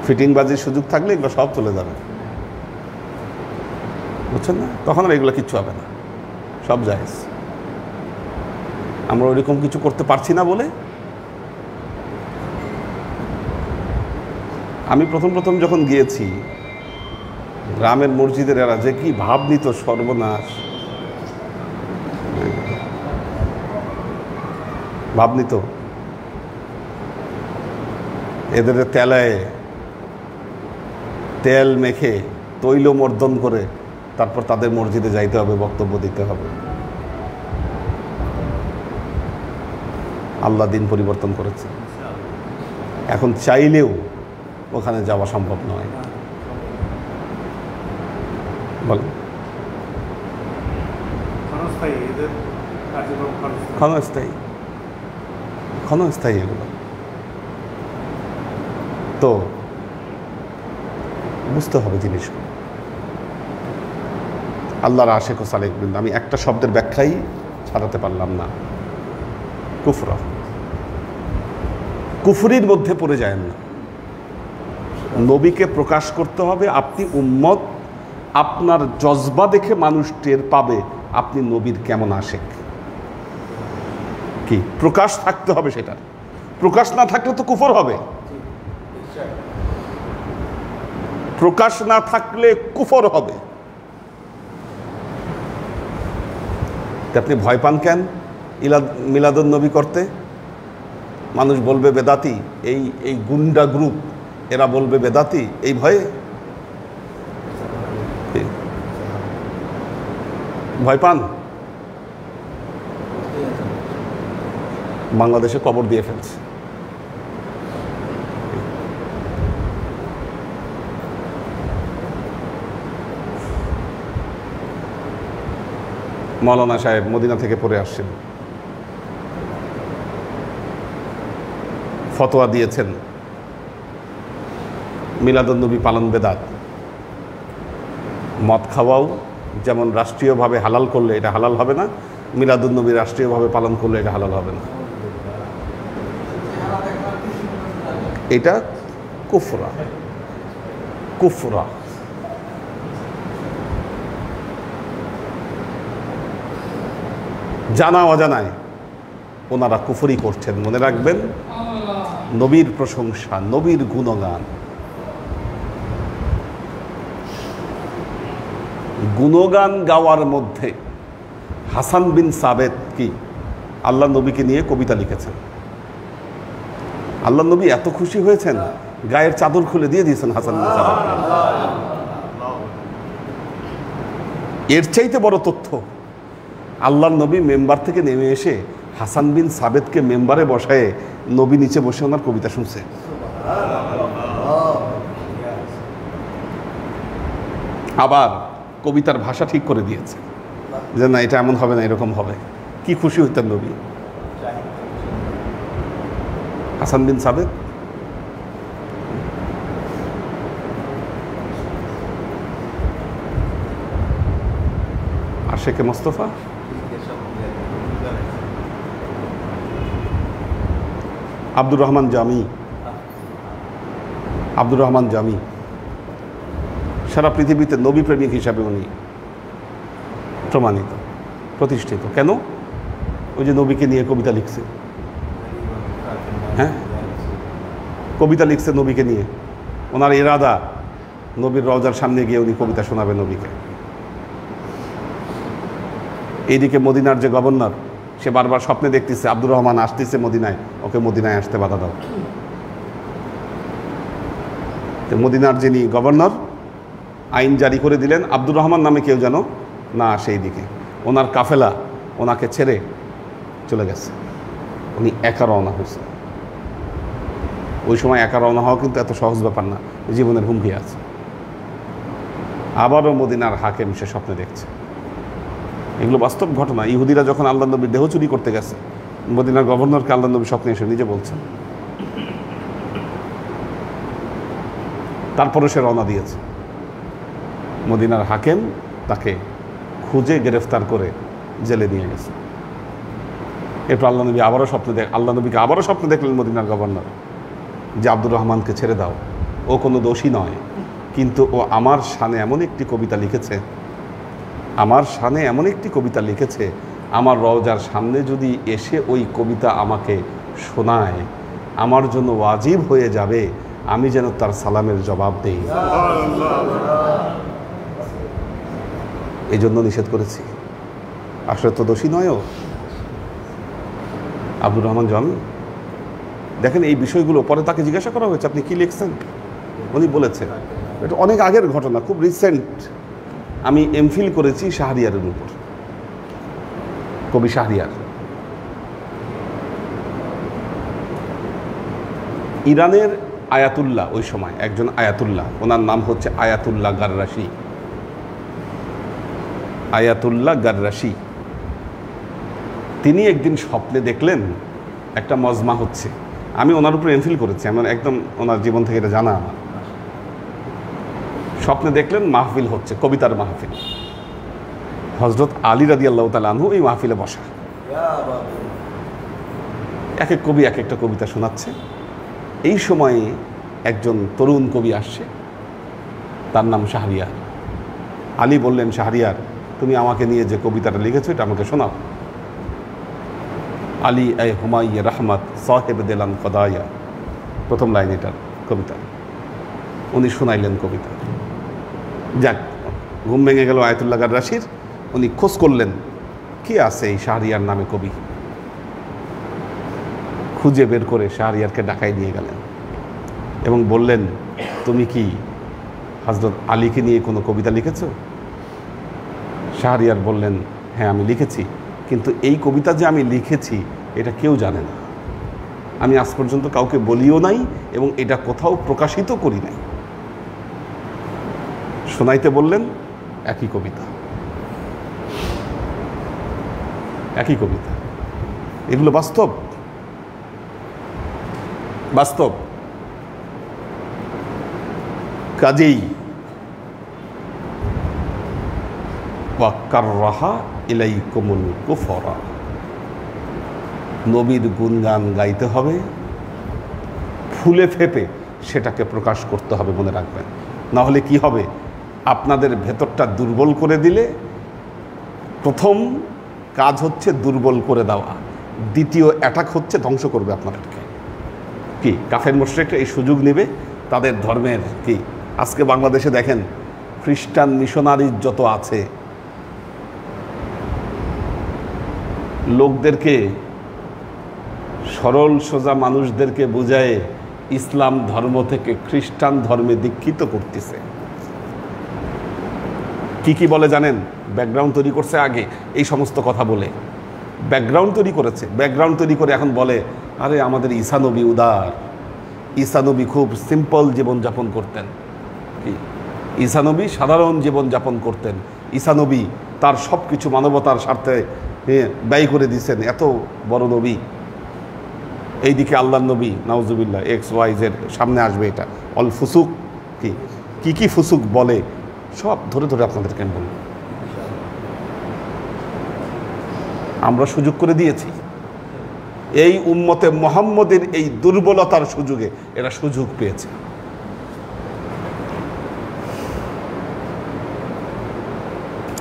ফিটিংবাজির সুযোগ থাকলে এগুলো সব চলে যাবে, বুঝছেন না? তখন আর এগুলো কিচ্ছু হবে না, সব জায়েজ। আমরা ওইরকম কিছু করতে পারছি না বলে। আমি প্রথম যখন গিয়েছি, গ্রামের মসজিদের এরা যে কি ভাব নিত, সর্বনাশ ভাব নিত। এদের তেলায় তেল মেখে তৈল মর্দন করে তারপর তাদের মসজিদে যাইতে হবে, বক্তব্য দিতে হবে। আল্লাহ দিন পরিবর্তন করেছে, এখন চাইলেও ওখানে যাওয়া সম্ভব নয়। বলেন, ক্ষণস্থায়ী এগুলো তো বুঝতে হবে জিনিসগুলো। আল্লাহর আশিক ও সালেক বৃন্দ, আমি একটা শব্দের ব্যাখ্যাই ছাড়াতে পারলাম না, কুফরা। কুফরির মধ্যে পড়ে যায় না। নবীকে প্রকাশ করতে হবে। আপনি উম্মত, আপনার জজবা দেখে মানুষ টের পাবে আপনি নবীর কেমন আশেক। কি প্রকাশ থাকতে হবে সেটার, প্রকাশ না থাকলে তো কুফর হবে। প্রকাশ না থাকলে কুফর হবে। আপনি ভয় পান কেন মিলাদুন নবী করতে? মানুষ বলবে বেদাতি, এই গুন্ডা গ্রুপ এরা বলবে বেদাতি, এই ভয়ে ভয় পান? বাংলাদেশে কবর দিয়ে ফেলছে। মৌলানা সাহেব মদিনা থেকে পড়ে আসছেন, ফতোয়া দিয়েছেন মিলাদুন নবী পালন বেদাত। মদ খাওয়াও যেমন রাষ্ট্রীয়ভাবে হালাল করলে এটা হালাল হবে না, মিলাদুন নবী রাষ্ট্রীয়ভাবে পালন করলে এটা হালাল হবে না। এটা কুফরা, কুফরা। জানা অজানায় ওনারা কুফরি করছেন। মনে রাখবেন, নবীর প্রশংসা, নবীর গুণগান, গুণগান গাওয়ার মধ্যে হাসান বিন সাবেত কি আল্লাহ নবীকে নিয়ে কবিতা লিখেছেন। আল্লাহ নবী এত খুশি হয়েছেন, গায়ের চাদর খুলে দিয়ে দিয়েছেন হাসান বিন সাবেত। এর চাইতে বড় তথ্য, আল্লাহ নবী মেম্বার থেকে নেমে এসে হাসান বিন সাবেতকে মেম্বারে বসায় নবী নিচে বসে ওনার কবিতা শুনছে। আবার কবিতার ভাষা ঠিক করে দিয়েছে যে না, এটা এমন হবে না, এরকম হবে। কি খুশি হইতেন নবী। হাসান বিন সাবেত আশেকে মোস্তফা, আব্দুর রহমান জামি, আব্দুর রহমান জামি সারা পৃথিবীতে নবী প্রেমিক হিসাবে উনি প্রমাণিত, প্রতিষ্ঠিত। কেন? ওই যে নবীকে নিয়ে কবিতা লিখছে। হ্যাঁ, কবিতা লিখছে নবীকে নিয়ে। ওনার ইরাদা নবীর রওজার সামনে গিয়ে উনি কবিতা শোনাবে নবীকে। এইদিকে মদিনার যে গভর্নর, সে বারবার স্বপ্নে দেখতেছে আব্দুর রহমান আসতেছে মদিনায়, ওকে মদিনায় আসতে বাধা দাও। তো মদিনার যিনি গভর্নর আইন জারি করে দিলেন, আব্দুর রহমান নামে কেউ যেন না আসে এইদিকে। ওনার কাফেলা ওনাকে ছেড়ে চলে গেছে, উনি একা রওনা হয়েছে। ওই সময় একা রওনা হওয়া কিন্তু এত সহজ ব্যাপার না, জীবনের হুমকি আছে। আবারও মদিনার হাকিম সে স্বপ্নে দেখছে। এগুলো বাস্তব ঘটনা। ইহুদিরা যখন আল্লাহ নবীর দেহ চুরি করতে গেছে, মদিনার গভর্নরকে আল্লাহ নবী স্বপ্নে এসে নিজে বলছেন। তারপরে সে রওনা দিয়েছে। মদিনার হাকিম তাকে খুঁজে গ্রেফতার করে জেলে নিয়ে গেছে। এরপর আল্লাহ নবী আবারও আল্লাহ নবীকে আবারও স্বপ্নে দেখলেন মদিনার গভর্নর যে আব্দুর রহমানকে ছেড়ে দাও, ও কোনো দোষী নয়, কিন্তু ও আমার শানে এমন একটি কবিতা লিখেছে, আমার শানে এমন একটি কবিতা লিখেছে, আমার রওজার সামনে যদি এসে ওই কবিতা আমাকে শোনায়, আমার জন্য ওয়াজিব হয়ে যাবে আমি যেন তার সালামের জবাব দেই। এই জন্য নিষেধ করেছি। আসলে তো দোষী নয় ও, আব্দুর রহমান জামি। দেখেন এই বিষয়গুলো পরে তাকে জিজ্ঞাসা করা হয়েছে, আপনি কি লিখছেন? উনি বলেছেন এটা অনেক আগের ঘটনা, খুব রিসেন্ট। আমি এমফিল করেছি শাহরিয়ারের উপর, কবি শাহরিয়ার। ইরানের আয়াতুল্লাহ, ওই সময় একজন আয়াতুল্লাহ, ওনার নাম হচ্ছে আয়াতুল্লাহ গাররাশি। আয়াতুল্লাহ গাররাশি তিনি একদিন স্বপ্নে দেখলেন একটা মজমা হচ্ছে। আমি ওনার উপর এমফিল করেছি, আমি একদম ওনার জীবন থেকে এটা জানা আমার। স্বপ্নে দেখলেন মাহফিল হচ্ছে, কবিতার মাহফিল। হযরত আলী রাদিয়াল্লাহু তাআলা আনহু এই মাহফিলে বসা। এক এক কবি এক একটা কবিতা শোনাচ্ছে। এই সময়ে একজন তরুণ কবি আসছে, তার নাম শাহরিয়ার। আলী বললেন, শাহরিয়ার, তুমি আমাকে নিয়ে যে কবিতাটা লিখেছো এটা আমাকে শোনাও। আলী এ হুমায়ুন রহমত সাহেব দিলান ফদায়া, প্রথম লাইন এটার কবিতা। উনি শোনাইলেন কবিতা। যাক, ঘুম ভেঙে গেল আয়াতুল্লাহ গাররাশির। উনি খোঁজ করলেন কি আছে এই শাহরিয়ার নামে কবি। খুঁজে বের করে শাহরিয়ারকে ডাকাই নিয়ে গেলেন এবং বললেন, তুমি কি হযরত আলীকে নিয়ে কোনো কবিতা লিখেছো? শাহরিয়ার বললেন, হ্যাঁ আমি লিখেছি, কিন্তু এই কবিতা যে আমি লিখেছি এটা কেউ জানে না, আমি আজ পর্যন্ত কাউকে বলিও নাই এবং এটা কোথাও প্রকাশিত করি নাই। শোনাইতে বললেন, একই কবিতা, একই কবিতা। এগুলো বাস্তব, বাস্তব। কাজেই ওয়াক্কাররাহা ইলাইকুমুল কুফরা, নবীর গুণগান গাইতে হবে, ফুলে ফেপে সেটাকে প্রকাশ করতে হবে, মনে রাখবেন। না হলে কি হবে, আপনাদের ভেতরটা দুর্বল করে দিলে, প্রথম কাজ হচ্ছে দুর্বল করে দেওয়া, দ্বিতীয় অ্যাটাক হচ্ছে ধ্বংস করবে আপনাদেরকে। কি কাফের মুশরিকরা এই সুযোগ নেবে তাদের ধর্মের। কি আজকে বাংলাদেশে দেখেন খ্রিস্টান মিশনারি যত আছে, লোকদেরকে, সরল সোজা মানুষদেরকে বুঝায় ইসলাম ধর্ম থেকে খ্রিস্টান ধর্মে দীক্ষিত করতেছে। কি কি বলে জানেন? ব্যাকগ্রাউন্ড তৈরি করছে আগে এই সমস্ত কথা বলে, ব্যাকগ্রাউন্ড তৈরি করেছে। ব্যাকগ্রাউন্ড তৈরি করে এখন বলে, আরে আমাদের ঈসা নবী উদার, ঈসা নবী খুব সিম্পল জীবনযাপন করতেন। কি, ঈসা নবী সাধারণ জীবনযাপন করতেন, ঈসা নবী তার সব কিছু মানবতার স্বার্থে ব্যয় করে দিয়েছেন, এত বড় নবী। এইদিকে আল্লাহর নবী নাউজুবিল্লাহ XYZ সামনে আসবে, এটা অল ফুসুক। কি কি ফুসুক বলে সব ধরে ধরে আপনাদেরকে বলব। আমরা সুযোগ করে দিয়েছি এই উম্মতে মুহাম্মদের এই দুর্বলতার সুযোগে, এরা সুযোগ পেয়েছে।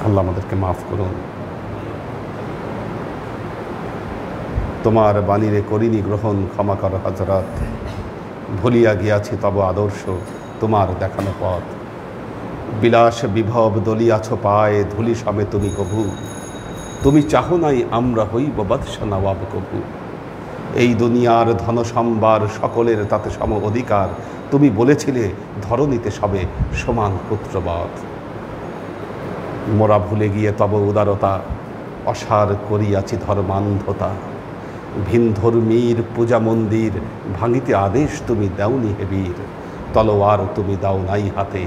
আল্লাহ আমাদেরকে মাফ করুন। তোমার বাণীরে করিনি গ্রহণ, ক্ষমা কর হযরত, ভুলিয়া গিয়াছি তব আদর্শ, তোমার দেখানো পথ। বিলাস বিভব দলিয়াছ পায়ে, ধুলি সবে তুমি কভু, তুমি চাহো নাই আমরা হইব বাদশা নওয়াব কভু। এই দুনিয়ার ধন সম্ভার সকলের তাতে সম অধিকার, তুমি বলেছিলে ধরণীতে সবে সমান পুত্রবধ। মোরা ভুলে গিয়ে তব উদারতা, অসার করিয়াছি ধর্মান্ধতা। ভিন ধর্মীর পূজা মন্দির, ভাঙিতে আদেশ তুমি দাওনি হে বীর। তলোয়ার তুমি দাও নাই হাতে,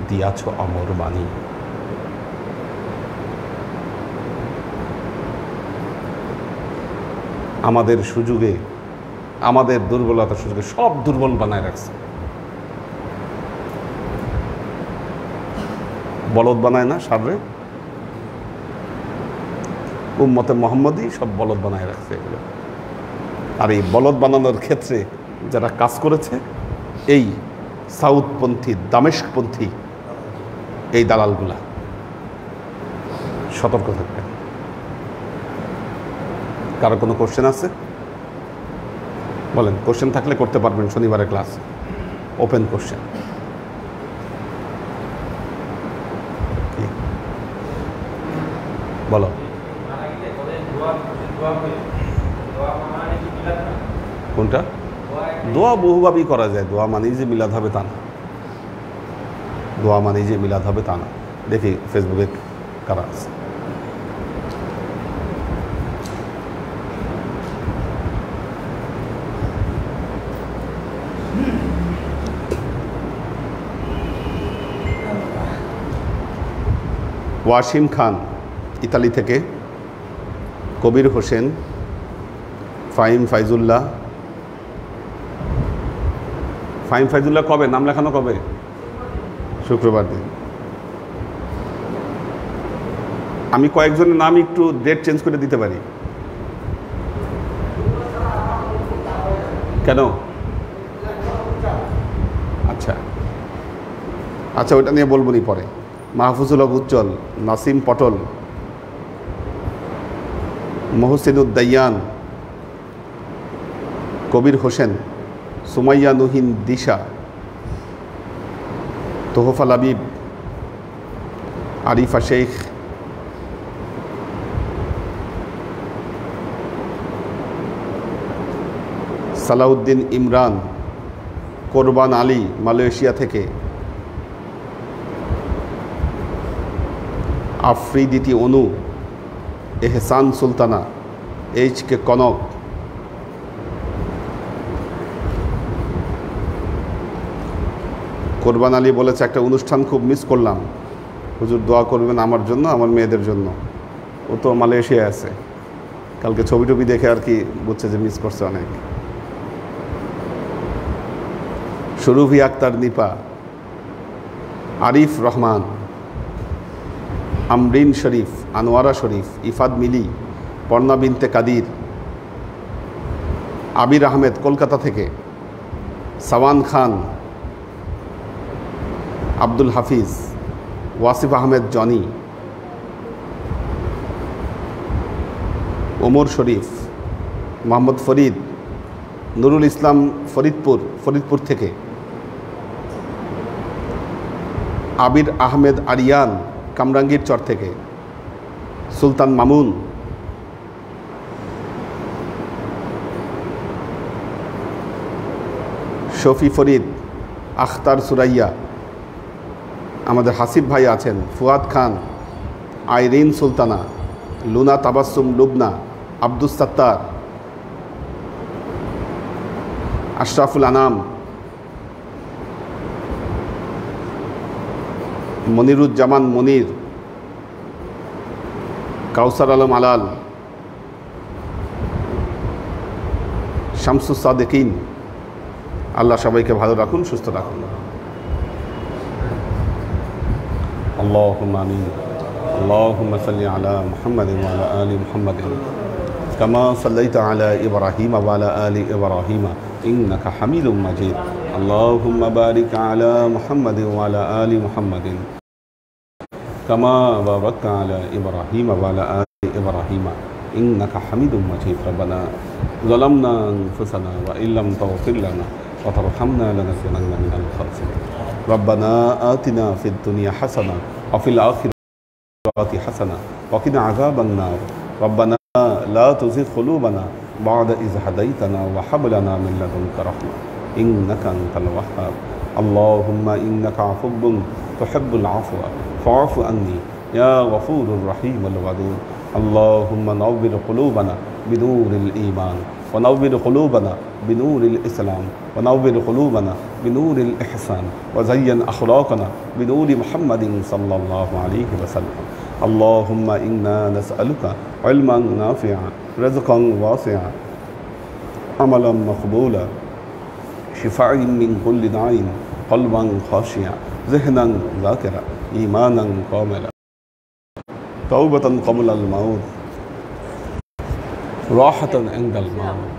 দিয়াছ অমর বাণী। আমাদের সুযোগে, আমাদের দুর্বলতার সুযোগে সব দুর্বল বানায় রাখছে। বলদ বানায় না সাবরে, উম্মতে মুহাম্মদী সব বলদ বানায় রাখছে এগুলো। আর এই বলদ বানানোর ক্ষেত্রে যারা কাজ করেছে, এই সাউথপন্থী, দামেস্কপন্থী এই দালালগুলা। সতর্ক থাকবেন। কারো কোনো কোশ্চেন আছে? বলেন, কোশ্চেন থাকলে করতে পারবেন শনিবারের ক্লাস, ওপেন কোশ্চেন। বলো। কোনটা? দোয়া বহুভাবেই করা যায়, দোয়া মানেই যে মিলাদ হবে তা না, দোয়া মানেই যে মিলাদ হবে তা না। দেখি ফেসবুকে কারা আছে। ওয়াসিম খান ইতালি থেকে, কবির হোসেন, ফাহিম ফাইজুল্লাহ। ফাহিম ফাইজুল্লাহ কবে নাম লেখানো? কবে? শুক্রবার দিন। আমি কয়েকজনের নাম একটু ডেট চেঞ্জ করে দিতে পারি। কেন? আচ্ছা আচ্ছা, ওইটা নিয়ে বলবো নি পরে। মাহফুজুল হক উজ্জ্বল, নাসিম পটল, মহসিনুদ্দাইয়ান, কবির হোসেন, সুমাইয়া নুহিন দিশা, তোহফা লাবিব, আরিফা শেখ, সালাউদ্দিন ইমরান, কোরবান আলী মালয়েশিয়া থেকে, আফ্রিদিটি অনু, এহসান সুলতানা, HK কনক, কোরবান আলী বলেছে একটা অনুষ্ঠান খুব মিস করলাম, হুজুর দোয়া করবেন আমার জন্য, আমার মেয়েদের জন্য। ও তো মালয়েশিয়ায় আছে, কালকে ছবি টবি দেখে আর কি বুঝছে যে মিস করছে অনেক। সুরভি আক্তার নিপা, আরিফ রহমান, আমরিন শরীফ, আনোয়ারা শরীফ, ইফাদ মিলি, পর্ণা বিনতে কাদির, আবির আহমেদ কলকাতা থেকে, সাওয়ান খান, আব্দুল হাফিজ, ওয়াসিফ আহমেদ জনি, ওমর শরীফ, মোহাম্মদ ফরিদ, নুরুল ইসলাম ফরিদপুর থেকে, আবির আহমেদ আরিয়ান কামরাঙ্গীর চর থেকে, সুলতান মামুন, শফি ফরিদ, আখতার সুরাইয়া, আমাদের হাসিব ভাই আছেন, ফুয়াদ খান, আইরিন সুলতানা, লুনা তাবাসসুম লুবনা, আব্দুস সাত্তার, আশরাফুল আনাম, মনিরুজ্জামান মনির, কাউসার আলম আলাল, শামসুস সাদেকিন। আল্লাহ সবাইকে ভালো রাখুন, সুস্থ রাখুন। আল্লাহুম্মা আমিন। আল্লাহুম্মা সাল্লি আলা মুহাম্মাদিন ওয়া আলা আলি মুহাম্মাদিন কামা সাল্লাইতা আলা ইব্রাহিম ওয়া আলা আলি ইব্রাহিম ইন্নাকা হামিদুম মাজিদ। আল্লাহুম্মা বারিক আলা মুহাম্মাদিন ওয়া আলা আলি মুহাম্মাদিন কামা বারাকতা আলা ইব্রাহিম ওয়া আলা আলি ইব্রাহিম ইন্নাকা হামিদুম মাজিদ। রব্বানা যালামনা আনফুসানা ওয়া ইল্লাম তাগফির লানা ওয়া তারহামনা লানাকুনান্না মিনাল খাসিরিন। রব্বানা আতিনা ফিদ দুনিয়া হাসানাহ ওয়া ফিল আখিরাতি হাসানাহ ওয়া কিনা আযাবান নার। রব্বানা লা তুযিগ কুলুবানা বা'দা ইয হাদাইতানা ওয়া হাব লানা মিন লাদুনকা রাহমাহ ইন্নাকা আনতাল ওয়াহ্হাব। আল্লাহুম্মা ইন্নাকা আফুব্বুন তুহিব্বুল আফওয়া ফা'ফু আন্নি ইয়া গফুরুর রহিমুল ওয়াদুদ। اللهم نور قلوبنا بنور الإيمان ونور قلوبنا بنور الإسلام ونور قلوبنا بنور الإحسان وزين أخلاقنا بنور محمد صلى الله عليه وسلم. اللهم إنا نسألك علما نافعا رزقا واسعا عملا مقبولا شفاء من كل داء قلبا خاشعا ذهنا ذاكرا إيمانا كاملا توبة قبل الموت راحة عند الموت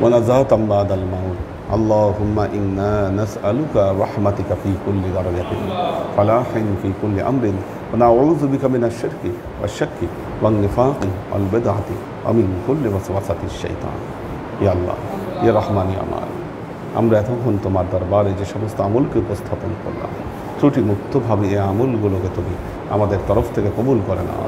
ونزاة بعد الموت. اللهم إنا نسألك رحمتك في كل درجة فلاح في كل أمر ونعوذ بك من الشرك والشك والنفاق والبدعة ومن كل وسوسة الشيطان. يا الله يا رحمن يا مالك আমরা এতক্ষণ তোমার দরবারে যে সমস্ত আমলকে উপস্থাপন করলাম, ত্রুটি মুক্তভাবে এই আমলগুলোকে তুমি আমাদের তরফ থেকে কবুল করে নাও।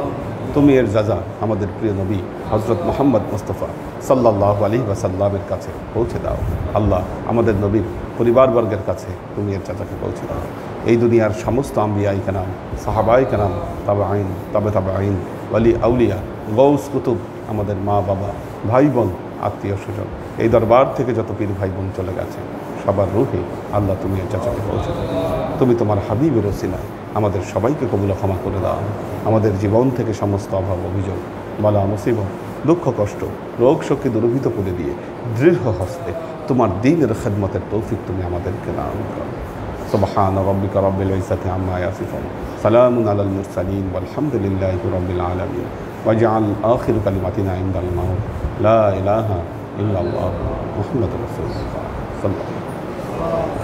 তুমি এর যাজা আমাদের প্রিয় নবী হযরত মুহাম্মদ মুস্তাফা সাল্লাল্লাহু আলাইহি ওয়াসাল্লামের কাছে পৌঁছে দাও। আল্লাহ, আমাদের নবীর পরিবারবর্গের কাছে তুমি এর যাজাকে পৌঁছে দাও। এই দুনিয়ার সমস্ত আম্বিয়ায়ে কেরাম, সাহাবায়ে কেরাম, তাবেঈন, তাবেঈন, ওয়ালি আউলিয়া, গৌস কুতুব, আমাদের মা বাবা, ভাই বোন, আত্মীয় স্বজন, এই দরবার থেকে যত পীর ভাই বোন চলে গেছে সবার রূহে আল্লাহ তুমি এর যাজাকে পৌঁছে দাও। তুমি তোমার হাবিবের ওসিলায় আমাদের সবাইকে কবুল ক্ষমা করে দাও। আমাদের জীবন থেকে সমস্ত অভাব, অভিযোগ, বালা মুসিবত, দুঃখ কষ্ট, রোগ শোককে দুর্ভিত করে দিয়ে দৃঢ় হস্তে তোমার দ্বীনের খেদমতের তৌফিক তুমি আমাদেরকে দান করো। সুবহান রাব্বিকা রাব্বিল ইজ্জাতি আম্মা ইয়াসিফুন সালামুন আলাল মুরসালিন ওয়ালহামদুলিল্লাহি রাব্বিল আলামিন ওয়াজআল আখির কালিমাতিনা ইনদাল মাউত লা ইলাহা ইল্লাল্লাহ মুহাম্মাদুর রাসূলুল্লাহ সাল্লাল্লাহু